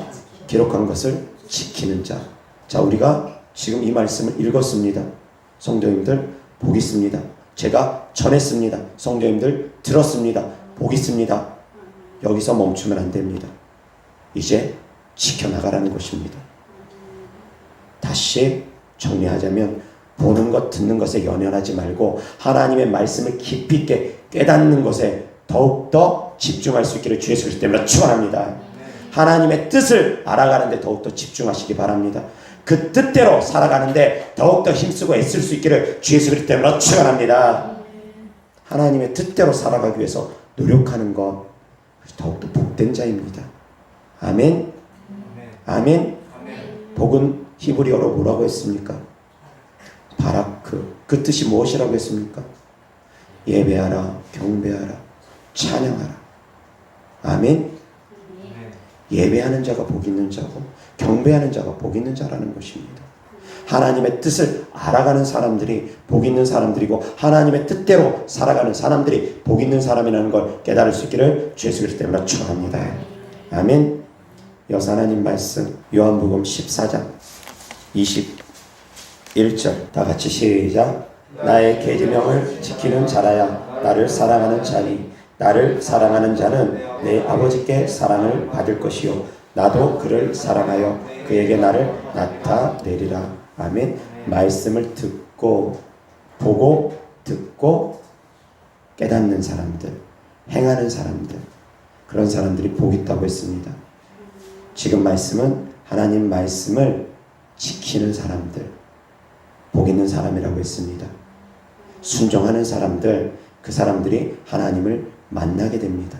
Speaker 1: 기록한 것을 지키는 자. 자, 우리가 지금 이 말씀을 읽었습니다. 성도님들 복 있습니다. 제가 전했습니다. 성도님들 들었습니다. 복 있습니다. 여기서 멈추면 안 됩니다. 이제 지켜나가라는 것입니다. 다시 정리하자면 보는 것, 듣는 것에 연연하지 말고 하나님의 말씀을 깊이 있게 깨닫는 것에 더욱더 집중할 수 있기를 주 예수 그리스도 이름으로 축원합니다. 하나님의 뜻을 알아가는데 더욱더 집중하시기 바랍니다. 그 뜻대로 살아가는데 더욱더 힘쓰고 애쓸 수 있기를 주 예수 그리스도 이름으로 축원합니다. 하나님의 뜻대로 살아가기 위해서 노력하는 것, 더욱더 복된 자입니다. 아멘. 아멘. 복은 히브리어로 뭐라고 했습니까? 바라크. 그 뜻이 무엇이라고 했습니까? 예배하라, 경배하라, 찬양하라. 아멘. 예배하는 자가 복 있는 자고 경배하는 자가 복 있는 자라는 것입니다. 하나님의 뜻을 알아가는 사람들이 복 있는 사람들이고 하나님의 뜻대로 살아가는 사람들이 복 있는 사람이라는 걸 깨달을 수 있기를 주 예수 그리스도 이름으로 축원합니다. 아멘. 여호와 하나님 말씀 요한복음 14장 21절 다 같이 시작. 나의 계명을 지키는 자라야 나를 사랑하는 자니 나를 사랑하는 자는 내 아버지께 사랑을 받을 것이요 나도 그를 사랑하여 그에게 나를 나타내리라. 아멘. 말씀을 듣고 보고 듣고 깨닫는 사람들, 행하는 사람들, 그런 사람들이 복 있다고 했습니다. 지금 말씀은 하나님 말씀을 지키는 사람들, 복 있는 사람이라고 했습니다. 순종하는 사람들, 그 사람들이 하나님을 만나게 됩니다.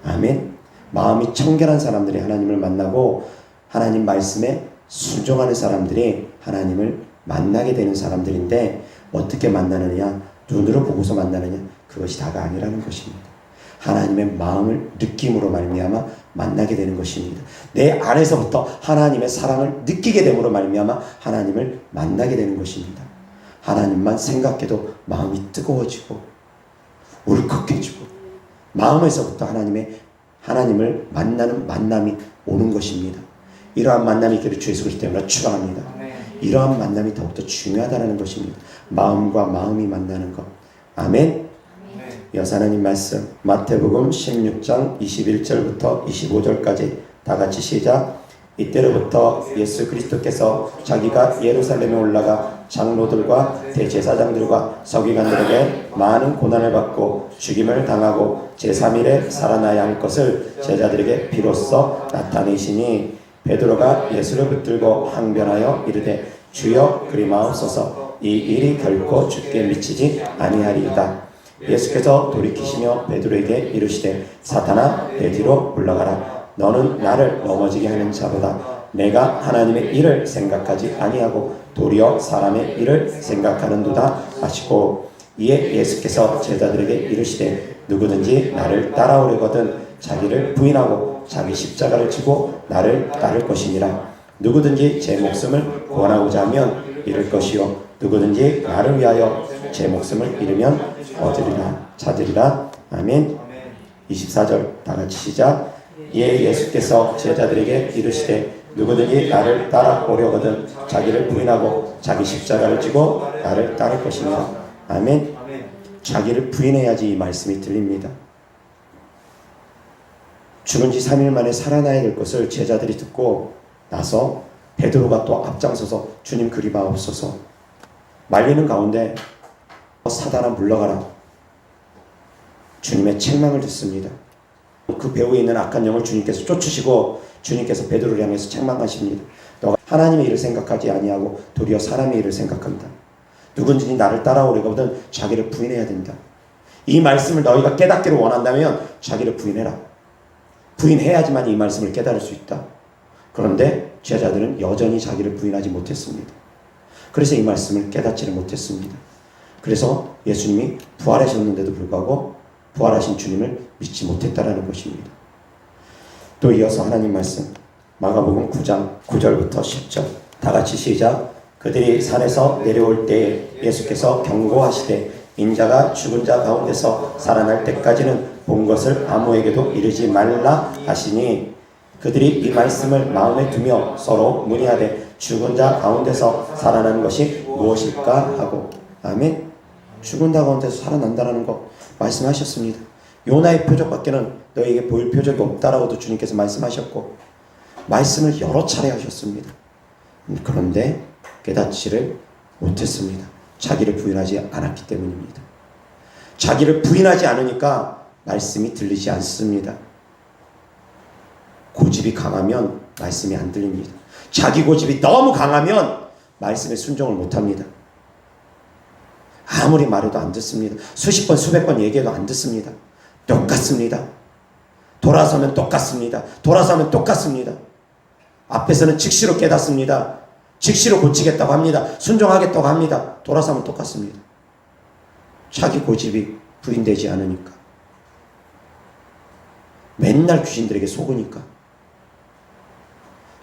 Speaker 1: 아멘. 마음이 청결한 사람들이 하나님을 만나고 하나님 말씀에 순종하는 사람들이 하나님을 만나게 되는 사람들인데 어떻게 만나느냐? 눈으로 보고서 만나느냐? 그것이 다가 아니라는 것입니다. 하나님의 마음을 느낌으로 말미암아 만나게 되는 것입니다. 내 안에서부터 하나님의 사랑을 느끼게 됨으로 말미암아 하나님을 만나게 되는 것입니다. 하나님만 생각해도 마음이 뜨거워지고 울컥해지고 마음에서부터 하나님을 만나는 만남이 오는 것입니다. 이러한 만남이 있기를 주 예수 그리스도 때문에 축원합니다. 이러한 만남이 더욱더 중요하다는 것입니다. 마음과 마음이 만나는 것. 아멘. 여호와 하나님 말씀 마태복음 16장 21절부터 25절까지 다 같이 시작. 이때로부터 예수 그리스도께서 자기가 예루살렘에 올라가 장로들과 대제사장들과 서기관들에게 많은 고난을 받고 죽임을 당하고 제3일에 살아나야 할 것을 제자들에게 비로소 나타내시니 베드로가 예수를 붙들고 항변하여 이르되 주여 그리 마옵소서 이 일이 결코 주께 미치지 아니하리이다. 예수께서 돌이키시며 베드로에게 이르시되 사탄아 내 뒤로 물러가라. 너는 나를 넘어지게 하는 자로다. 내가 하나님의 일을 생각하지 아니하고 도리어 사람의 일을 생각하는도다 하시고 이에 예수께서 제자들에게 이르시되 누구든지 나를 따라오려거든 자기를 부인하고 자기 십자가를 지고 나를 따를 것이니라. 누구든지 제 목숨을 구원하고자 하면 잃을 것이요 누구든지 나를 위하여 제 목숨을 잃으면 얻으리라 찾으리라. 아멘. 24절 다 같이 시작. 이에 예수께서 제자들에게 이르시되 누구든지 나를 따라오려거든 자기를 부인하고 자기 십자가를 지고 나를 따를 것이니라. 아멘. 자기를 부인해야지 이 말씀이 들립니다. 죽은 지 3일 만에 살아나야 될 것을 제자들이 듣고 나서 베드로가 또 앞장서서 주님 그리 마옵소서 말리는 가운데 사단아 물러가라. 주님의 책망을 듣습니다. 그 배후에 있는 악한 영을 주님께서 쫓으시고 주님께서 베드로를 향해서 책망하십니다. 너가 하나님의 일을 생각하지 아니하고 도리어 사람의 일을 생각한다. 누군지 나를 따라오려거든 자기를 부인해야 된다. 이 말씀을 너희가 깨닫기를 원한다면 자기를 부인해라. 부인해야지만 이 말씀을 깨달을 수 있다. 그런데 제자들은 여전히 자기를 부인하지 못했습니다. 그래서 이 말씀을 깨닫지를 못했습니다. 그래서 예수님이 부활하셨는데도 불구하고 부활하신 주님을 믿지 못했다라는 것입니다. 또 이어서 하나님 말씀 마가복음 9장 9절부터 10절 다 같이 시작. 그들이 산에서 내려올 때에 예수께서 경고하시되 인자가 죽은 자 가운데서 살아날 때까지는 본 것을 아무에게도 이르지 말라 하시니 그들이 이 말씀을 마음에 두며 서로 문의하되 죽은 자 가운데서 살아나는 것이 무엇일까 하고. 아멘. 죽은 자 가운데서 살아난다는 것 말씀하셨습니다. 요나의 표적밖에는 너에게 보일 표적이 없다라고도 주님께서 말씀하셨고 말씀을 여러 차례 하셨습니다. 그런데 깨닫지를 못했습니다. 자기를 부인하지 않았기 때문입니다. 자기를 부인하지 않으니까 말씀이 들리지 않습니다. 고집이 강하면 말씀이 안 들립니다. 자기 고집이 너무 강하면 말씀에 순종을 못합니다. 아무리 말해도 안 듣습니다. 수십 번 수백 번 얘기해도 안 듣습니다. 똑같습니다. 돌아서면 똑같습니다. 돌아서면 똑같습니다. 앞에서는 즉시로 깨닫습니다. 즉시로 고치겠다고 합니다. 순종하겠다고 합니다. 돌아서면 똑같습니다. 자기 고집이 부인되지 않으니까. 맨날 귀신들에게 속으니까.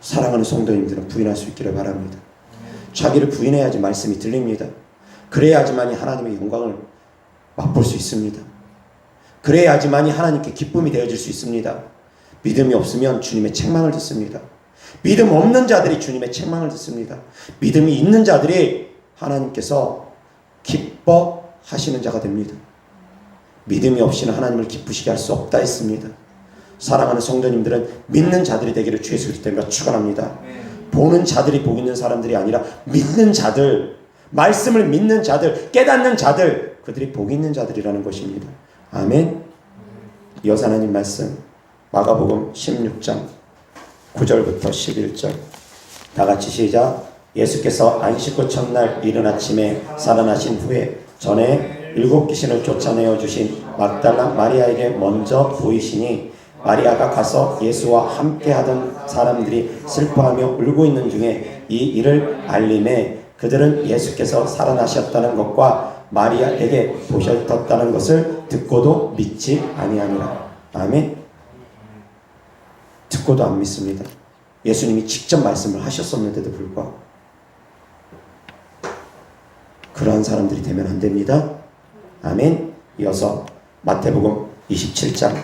Speaker 1: 사랑하는 성도님들은 부인할 수 있기를 바랍니다. 자기를 부인해야지 말씀이 들립니다. 그래야지만이 하나님의 영광을 맛볼 수 있습니다. 그래야지만이 하나님께 기쁨이 되어질 수 있습니다. 믿음이 없으면 주님의 책망을 듣습니다. 믿음 없는 자들이 주님의 책망을 듣습니다. 믿음이 있는 자들이 하나님께서 기뻐하시는 자가 됩니다. 믿음이 없이는 하나님을 기쁘시게 할 수 없다 했습니다. 사랑하는 성도님들은 믿는 자들이 되기를 주 예수 그리스도 이름으로 축원합니다. 보는 자들이 복 있는 사람들이 아니라 믿는 자들, 말씀을 믿는 자들, 깨닫는 자들, 그들이 복 있는 자들이라는 것입니다. 아멘. 이어서 하나님 말씀 마가복음 16장 9절부터 11절 다 같이 시작. 예수께서 안식 후 첫날 이른 아침에 살아나신 후에 전에 7 귀신을 쫓아내어 주신 막달라 마리아에게 먼저 보이시니 마리아가 가서 예수와 함께 하던 사람들이 슬퍼하며 울고 있는 중에 이 일을 알림해 그들은 예수께서 살아나셨다는 것과 마리아에게 보셨다는 것을 듣고도 믿지 아니하니라. 아멘. 듣고도 안 믿습니다. 예수님이 직접 말씀을 하셨었는데도 불구하고 그러한 사람들이 되면 안 됩니다. 아멘. 이어서 마태복음 27장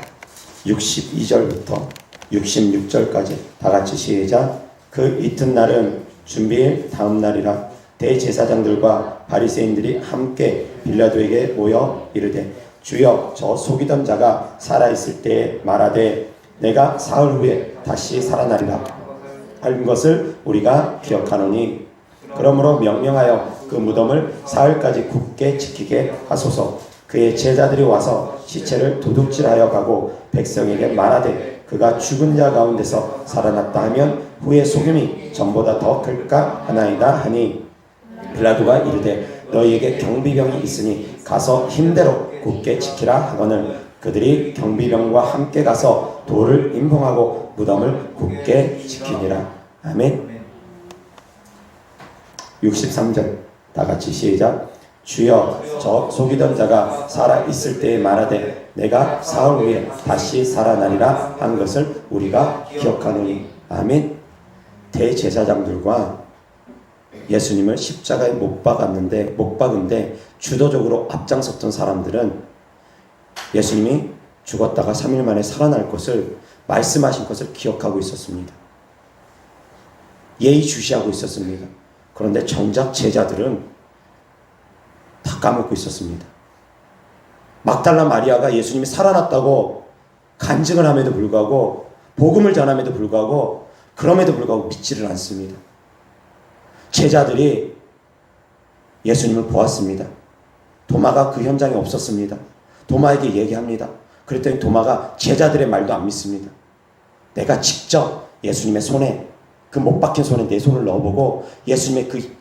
Speaker 1: 62절부터 66절까지 다 같이 시작. 그 이튿날은 준비일 다음 날이라 대제사장들과 바리새인들이 함께 빌라도에게 모여 이르되 주여 저 속이던 자가 살아있을 때에 말하되 내가 사흘 후에 다시 살아나리라 한 것을 우리가 기억하노니 그러므로 명령하여 그 무덤을 사흘까지 굳게 지키게 하소서. 그의 제자들이 와서 시체를 도둑질하여 가고 백성에게 말하되 그가 죽은 자 가운데서 살아났다 하면 후의 속임이 전보다 더 클까 하나이다 하니 빌라도가 이르되 너희에게 경비병이 있으니 가서 힘대로 굳게 지키라 하거늘 그들이 경비병과 함께 가서 돌을 임봉하고 무덤을 굳게 지키니라. 아멘. 63절 다 같이 시작. 주여 저 속이던 자가 살아있을 때에 말하되 내가 사흘 후에 다시 살아나리라 한 것을 우리가 기억하노니. 아멘. 대제사장들과 예수님을 십자가에 못 박은데 주도적으로 앞장섰던 사람들은 예수님이 죽었다가 3일 만에 살아날 것을 말씀하신 것을 기억하고 있었습니다. 예의주시하고 있었습니다. 그런데 정작 제자들은 다 까먹고 있었습니다. 막달라 마리아가 예수님이 살아났다고 간증을 함에도 불구하고 복음을 전함에도 불구하고 그럼에도 불구하고 믿지를 않습니다. 제자들이 예수님을 보았습니다. 도마가 그 현장에 없었습니다. 도마에게 얘기합니다. 그랬더니 도마가 제자들의 말도 안 믿습니다. 내가 직접 예수님의 손에 그 못 박힌 손에 내 손을 넣어보고 예수님의 그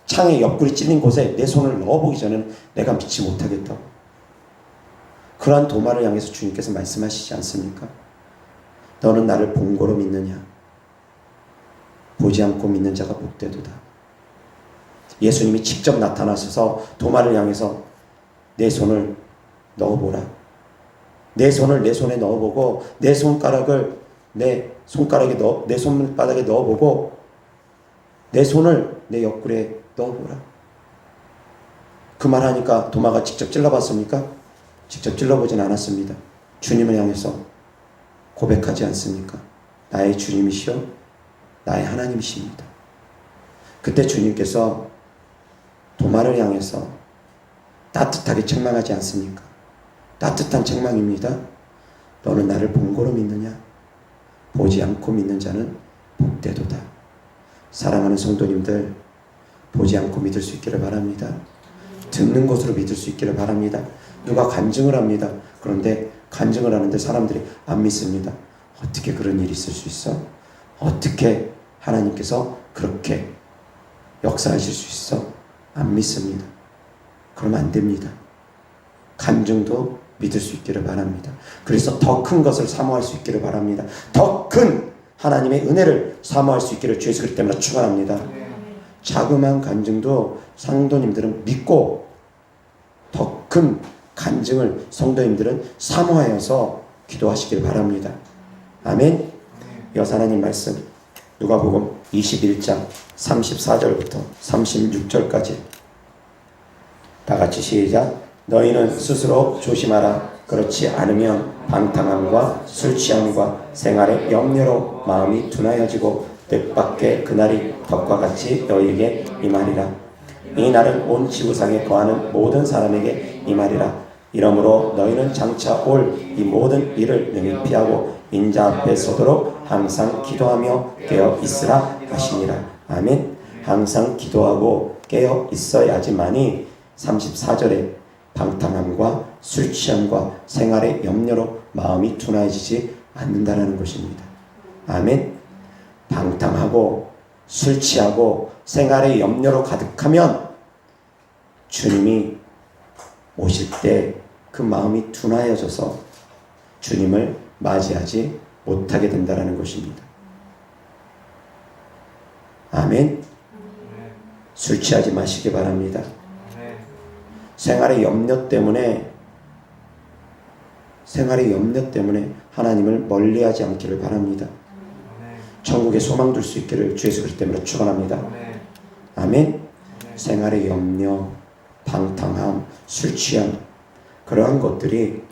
Speaker 1: 창에 옆구리 찔린 곳에 내 손을 넣어보기 전에는 내가 믿지 못하겠다고. 그러한 도마를 향해서 주님께서 말씀하시지 않습니까? 너는 나를 본고로 믿느냐? 보지 않고 믿는 자가 복되도다. 예수님이 직접 나타나셔서 도마를 향해서 내 손을 넣어보라. 내 손을 내 손에 넣어보고 내 손가락을 내 손바닥에 넣어보고 내 손을 내 옆구리에 넣어보라. 그 말하니까 도마가 직접 찔러봤습니까? 직접 찔러보진 않았습니다. 주님을 향해서 고백하지 않습니까? 나의 주님이시여 나의 하나님이십니다. 그때 주님께서 도마를 향해서 따뜻하게 책망하지 않습니까? 따뜻한 책망입니다. 너는 나를 본고로 믿느냐? 보지 않고 믿는 자는 복되도다. 사랑하는 성도님들, 보지 않고 믿을 수 있기를 바랍니다. 듣는 것으로 믿을 수 있기를 바랍니다. 누가 간증을 합니다. 그런데 간증을 하는데 사람들이 안 믿습니다. 어떻게 그런 일이 있을 수 있어? 어떻게 하나님께서 그렇게 역사하실 수 있어? 안 믿습니다. 그러면 안 됩니다. 간증도 믿을 수 있기를 바랍니다. 그래서 더 큰 것을 사모할 수 있기를 바랍니다. 더 큰 하나님의 은혜를 사모할 수 있기를 주 예수 그리스도 때문에 축원합니다. 자그마한 간증도 성도님들은 믿고 더 큰 간증을 성도님들은 사모하여서 기도하시길 바랍니다. 아멘. 여호와 하나님 말씀 누가복음 21장 34절부터 36절까지 다 같이 시작. 너희는 스스로 조심하라. 그렇지 않으면 방탕함과 술 취함과 생활의 염려로 마음이 둔하여지고 뜻밖의 그날이 덕과 같이 너희에게 임하리라. 이 날은 온 지구상에 거하는 모든 사람에게 임하리라. 이러므로 너희는 장차 올 이 모든 일을 능히 피하고 인자 앞에 서도록 항상 기도하며 깨어 있으라 하시니라. 아멘. 항상 기도하고 깨어 있어야지만이 34절에 방탕함과 술 취함과 생활의 염려로 마음이 둔해지지 않는다는 것입니다. 아멘. 방탕하고 술 취하고 생활의 염려로 가득하면 주님이 오실 때 그 마음이 둔하여져서 주님을 맞이하지 못하게 된다는 것입니다. 아멘. 술 취하지 마시기 바랍니다. 생활의 염려 때문에 하나님을 멀리하지 않기를 바랍니다. 천국에 소망 둘 수 있기를 주 예수 그리스도 때문에 축원합니다. 아멘. 생활의 염려, 방탕함, 술 취함, 그러한 것들이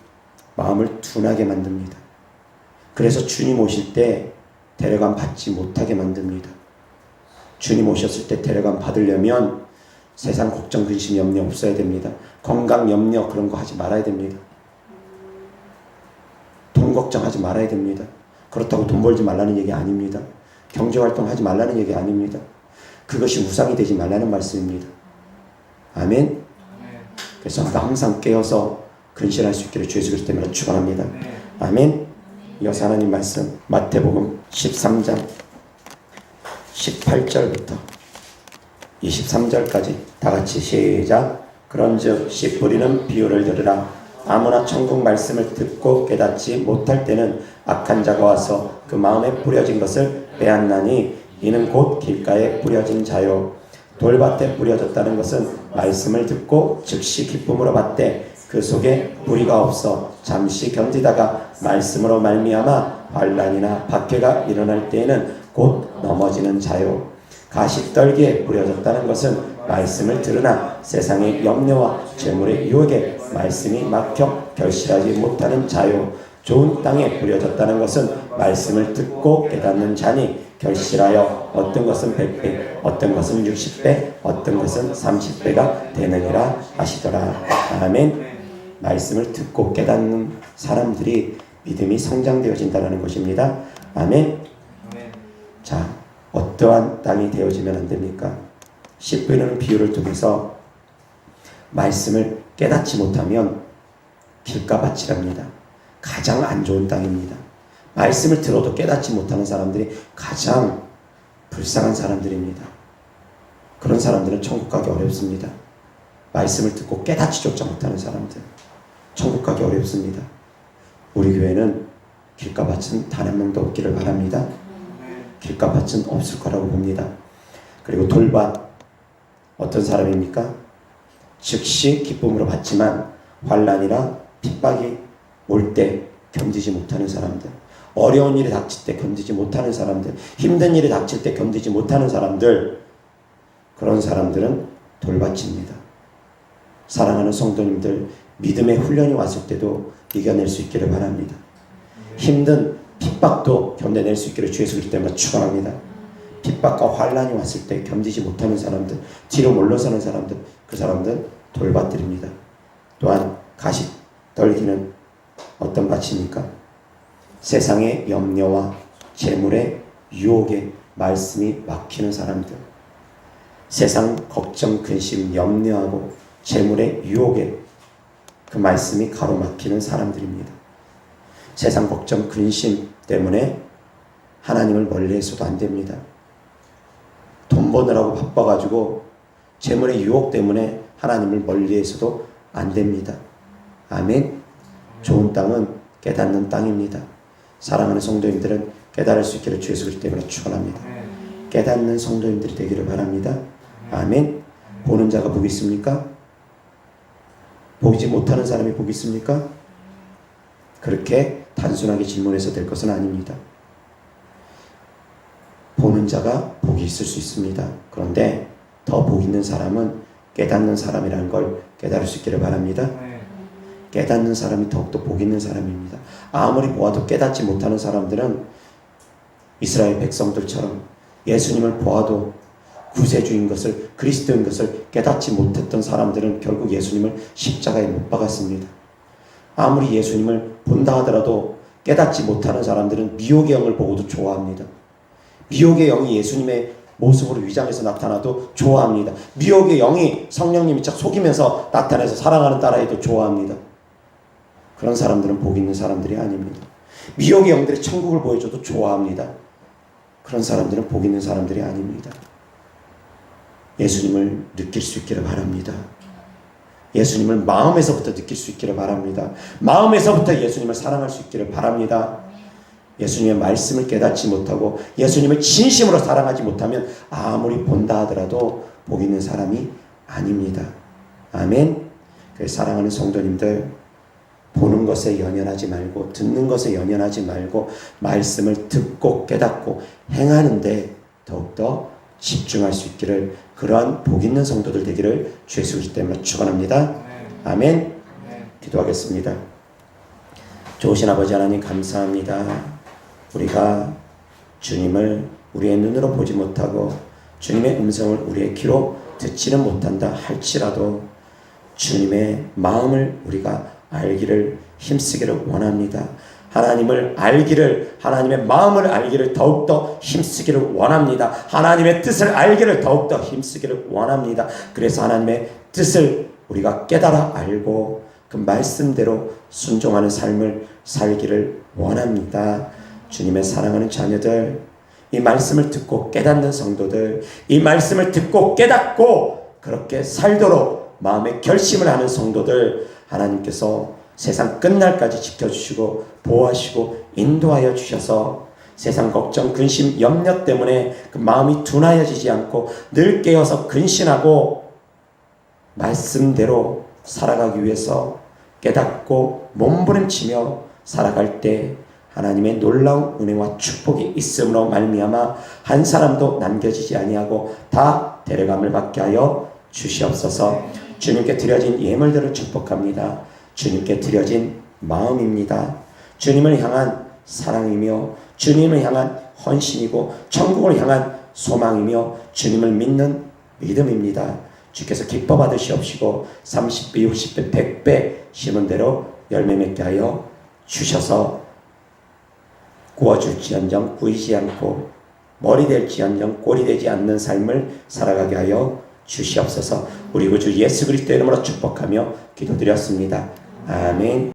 Speaker 1: 마음을 둔하게 만듭니다. 그래서 주님 오실 때 데려감 받지 못하게 만듭니다. 주님 오셨을 때 데려감 받으려면 세상 걱정, 근심, 염려 없어야 됩니다. 건강, 염려 그런 거 하지 말아야 됩니다. 돈 걱정하지 말아야 됩니다. 그렇다고 돈 벌지 말라는 얘기 아닙니다. 경제활동 하지 말라는 얘기 아닙니다. 그것이 우상이 되지 말라는 말씀입니다. 아멘. 그래서 항상 깨어서 근신할 수 있기를 주 예수 그리스도 때문에 축원합니다. 아멘. 이어서 하나님 말씀 마태복음 13장 18절부터 23절까지 다 같이 시작. 그런즉 씨 뿌리는 비유를 들으라. 아무나 천국 말씀을 듣고 깨닫지 못할 때는 악한 자가 와서 그 마음에 뿌려진 것을 빼앗나니 이는 곧 길가에 뿌려진 자요. 돌밭에 뿌려졌다는 것은 말씀을 듣고 즉시 기쁨으로 받되 그 속에 뿌리가 없어 잠시 견디다가 말씀으로 말미암아 환난이나 박해가 일어날 때에는 곧 넘어지는 자요. 가시떨기에 뿌려졌다는 것은 말씀을 들으나 세상의 염려와 재물의 유혹에 말씀이 막혀 결실하지 못하는 자요. 좋은 땅에 뿌려졌다는 것은 말씀을 듣고 깨닫는 자니 결실하여 어떤 것은 100배, 어떤 것은 60배, 어떤 것은 30배가 되느니라 하시더라. 아멘. 말씀을 듣고 깨닫는 사람들이 믿음이 성장되어진다는 것입니다. 아멘. 자, 어떠한 땅이 되어지면 안 됩니까? 씨 뿌리는 비유를 통해서 말씀을 깨닫지 못하면 길가밭이랍니다. 가장 안 좋은 땅입니다. 말씀을 들어도 깨닫지 못하는 사람들이 가장 불쌍한 사람들입니다. 그런 사람들은 천국 가기 어렵습니다. 말씀을 듣고 깨닫지조차 못하는 사람들, 천국 가기 어렵습니다. 우리 교회는 길가밭은 단 한 명도 없기를 바랍니다. 길가밭은 없을 거라고 봅니다. 그리고 돌밭, 어떤 사람입니까? 즉시 기쁨으로 받지만 환난이나 핍박이 올 때 견디지 못하는 사람들, 어려운 일이 닥칠 때 견디지 못하는 사람들, 힘든 일이 닥칠 때 견디지 못하는 사람들, 그런 사람들은 돌밭입니다. 사랑하는 성도님들, 믿음의 훈련이 왔을 때도 이겨낼 수 있기를 바랍니다. 힘든 핍박도 견뎌낼 수 있기를 주 예수 그리스도 때문에 축원합니다. 핍박과 환난이 왔을 때 견디지 못하는 사람들, 뒤로 물러서는 사람들, 그 사람들 돌밭들입니다. 또한 가시떨기는 어떤 밭입니까? 세상의 염려와 재물의 유혹에 말씀이 막히는 사람들, 세상 걱정, 근심, 염려하고 재물의 유혹에 그 말씀이 가로막히는 사람들입니다. 세상 걱정, 근심 때문에 하나님을 멀리해서도 안 됩니다. 돈 버느라고 바빠가지고 재물의 유혹 때문에 하나님을 멀리해서도 안 됩니다. 아멘. 좋은 땅은 깨닫는 땅입니다. 사랑하는 성도님들은 깨달을 수 있기를 주 예수 그리스도 때문에 축원합니다. 깨닫는 성도님들이 되기를 바랍니다. 아멘. 보는 자가 복이 있습니까? 보지 못하는 사람이 복이 있습니까? 그렇게 단순하게 질문해서 될 것은 아닙니다. 보는 모든 자가 복이 있을 수 있습니다. 그런데 더 복 있는 사람은 깨닫는 사람이라는 걸 깨달을 수 있기를 바랍니다. 깨닫는 사람이 더욱더 복 있는 사람입니다. 아무리 보아도 깨닫지 못하는 사람들은 이스라엘 백성들처럼 예수님을 보아도 구세주인 것을, 그리스도인 것을 깨닫지 못했던 사람들은 결국 예수님을 십자가에 못 박았습니다. 아무리 예수님을 본다 하더라도 깨닫지 못하는 사람들은 미혹의 영을 보고도 좋아합니다. 미혹의 영이 예수님의 모습으로 위장해서 나타나도 좋아합니다. 미혹의 영이 성령님이 척 속이면서 나타내서 사랑하는 딸아이도 좋아합니다. 그런 사람들은 복 있는 사람들이 아닙니다. 미혹의 영들이 천국을 보여줘도 좋아합니다. 그런 사람들은 복 있는 사람들이 아닙니다. 예수님을 느낄 수 있기를 바랍니다. 예수님을 마음에서부터 느낄 수 있기를 바랍니다. 마음에서부터 예수님을 사랑할 수 있기를 바랍니다. 예수님의 말씀을 깨닫지 못하고 예수님을 진심으로 사랑하지 못하면 아무리 본다 하더라도 복 있는 사람이 아닙니다. 아멘. 그래서 사랑하는 성도님들, 보는 것에 연연하지 말고 듣는 것에 연연하지 말고 말씀을 듣고 깨닫고 행하는데 더욱더 집중할 수 있기를, 그러한 복 있는 성도들 되기를 주 예수 그리스도 이름으로 축원합니다. 아멘. 기도하겠습니다. 좋으신 아버지 하나님 감사합니다. 우리가 주님을 우리의 눈으로 보지 못하고 주님의 음성을 우리의 귀로 듣지는 못한다 할지라도 주님의 마음을 우리가 알기를 힘쓰기를 원합니다. 하나님을 알기를, 하나님의 마음을 알기를 더욱더 힘쓰기를 원합니다. 하나님의 뜻을 알기를 더욱더 힘쓰기를 원합니다. 그래서 하나님의 뜻을 우리가 깨달아 알고 그 말씀대로 순종하는 삶을 살기를 원합니다. 주님의 사랑하는 자녀들, 이 말씀을 듣고 깨닫는 성도들, 이 말씀을 듣고 깨닫고 그렇게 살도록 마음의 결심을 하는 성도들, 하나님께서 세상 끝날까지 지켜주시고 보호하시고 인도하여 주셔서 세상 걱정, 근심, 염려 때문에 그 마음이 둔하여지지 않고 늘 깨어서 근신하고 말씀대로 살아가기 위해서 깨닫고 몸부림치며 살아갈 때 하나님의 놀라운 은혜와 축복이 있음으로 말미암아 한 사람도 남겨지지 아니하고 다 데려감을 받게 하여 주시옵소서. 주님께 드려진 예물들을 축복합니다. 주님께 드려진 마음입니다. 주님을 향한 사랑이며 주님을 향한 헌신이고 천국을 향한 소망이며 주님을 믿는 믿음입니다. 주께서 기뻐 받으시옵시고 30배, 60배, 100배 심은 대로 열매 맺게 하여 주셔서 구워줄지언정 구이지 않고 머리 될지언정 꼴이 되지 않는 삶을 살아가게 하여 주시옵소서. 우리 구주 예수 그리스도 이름으로 축복하며 기도드렸습니다. 아멘.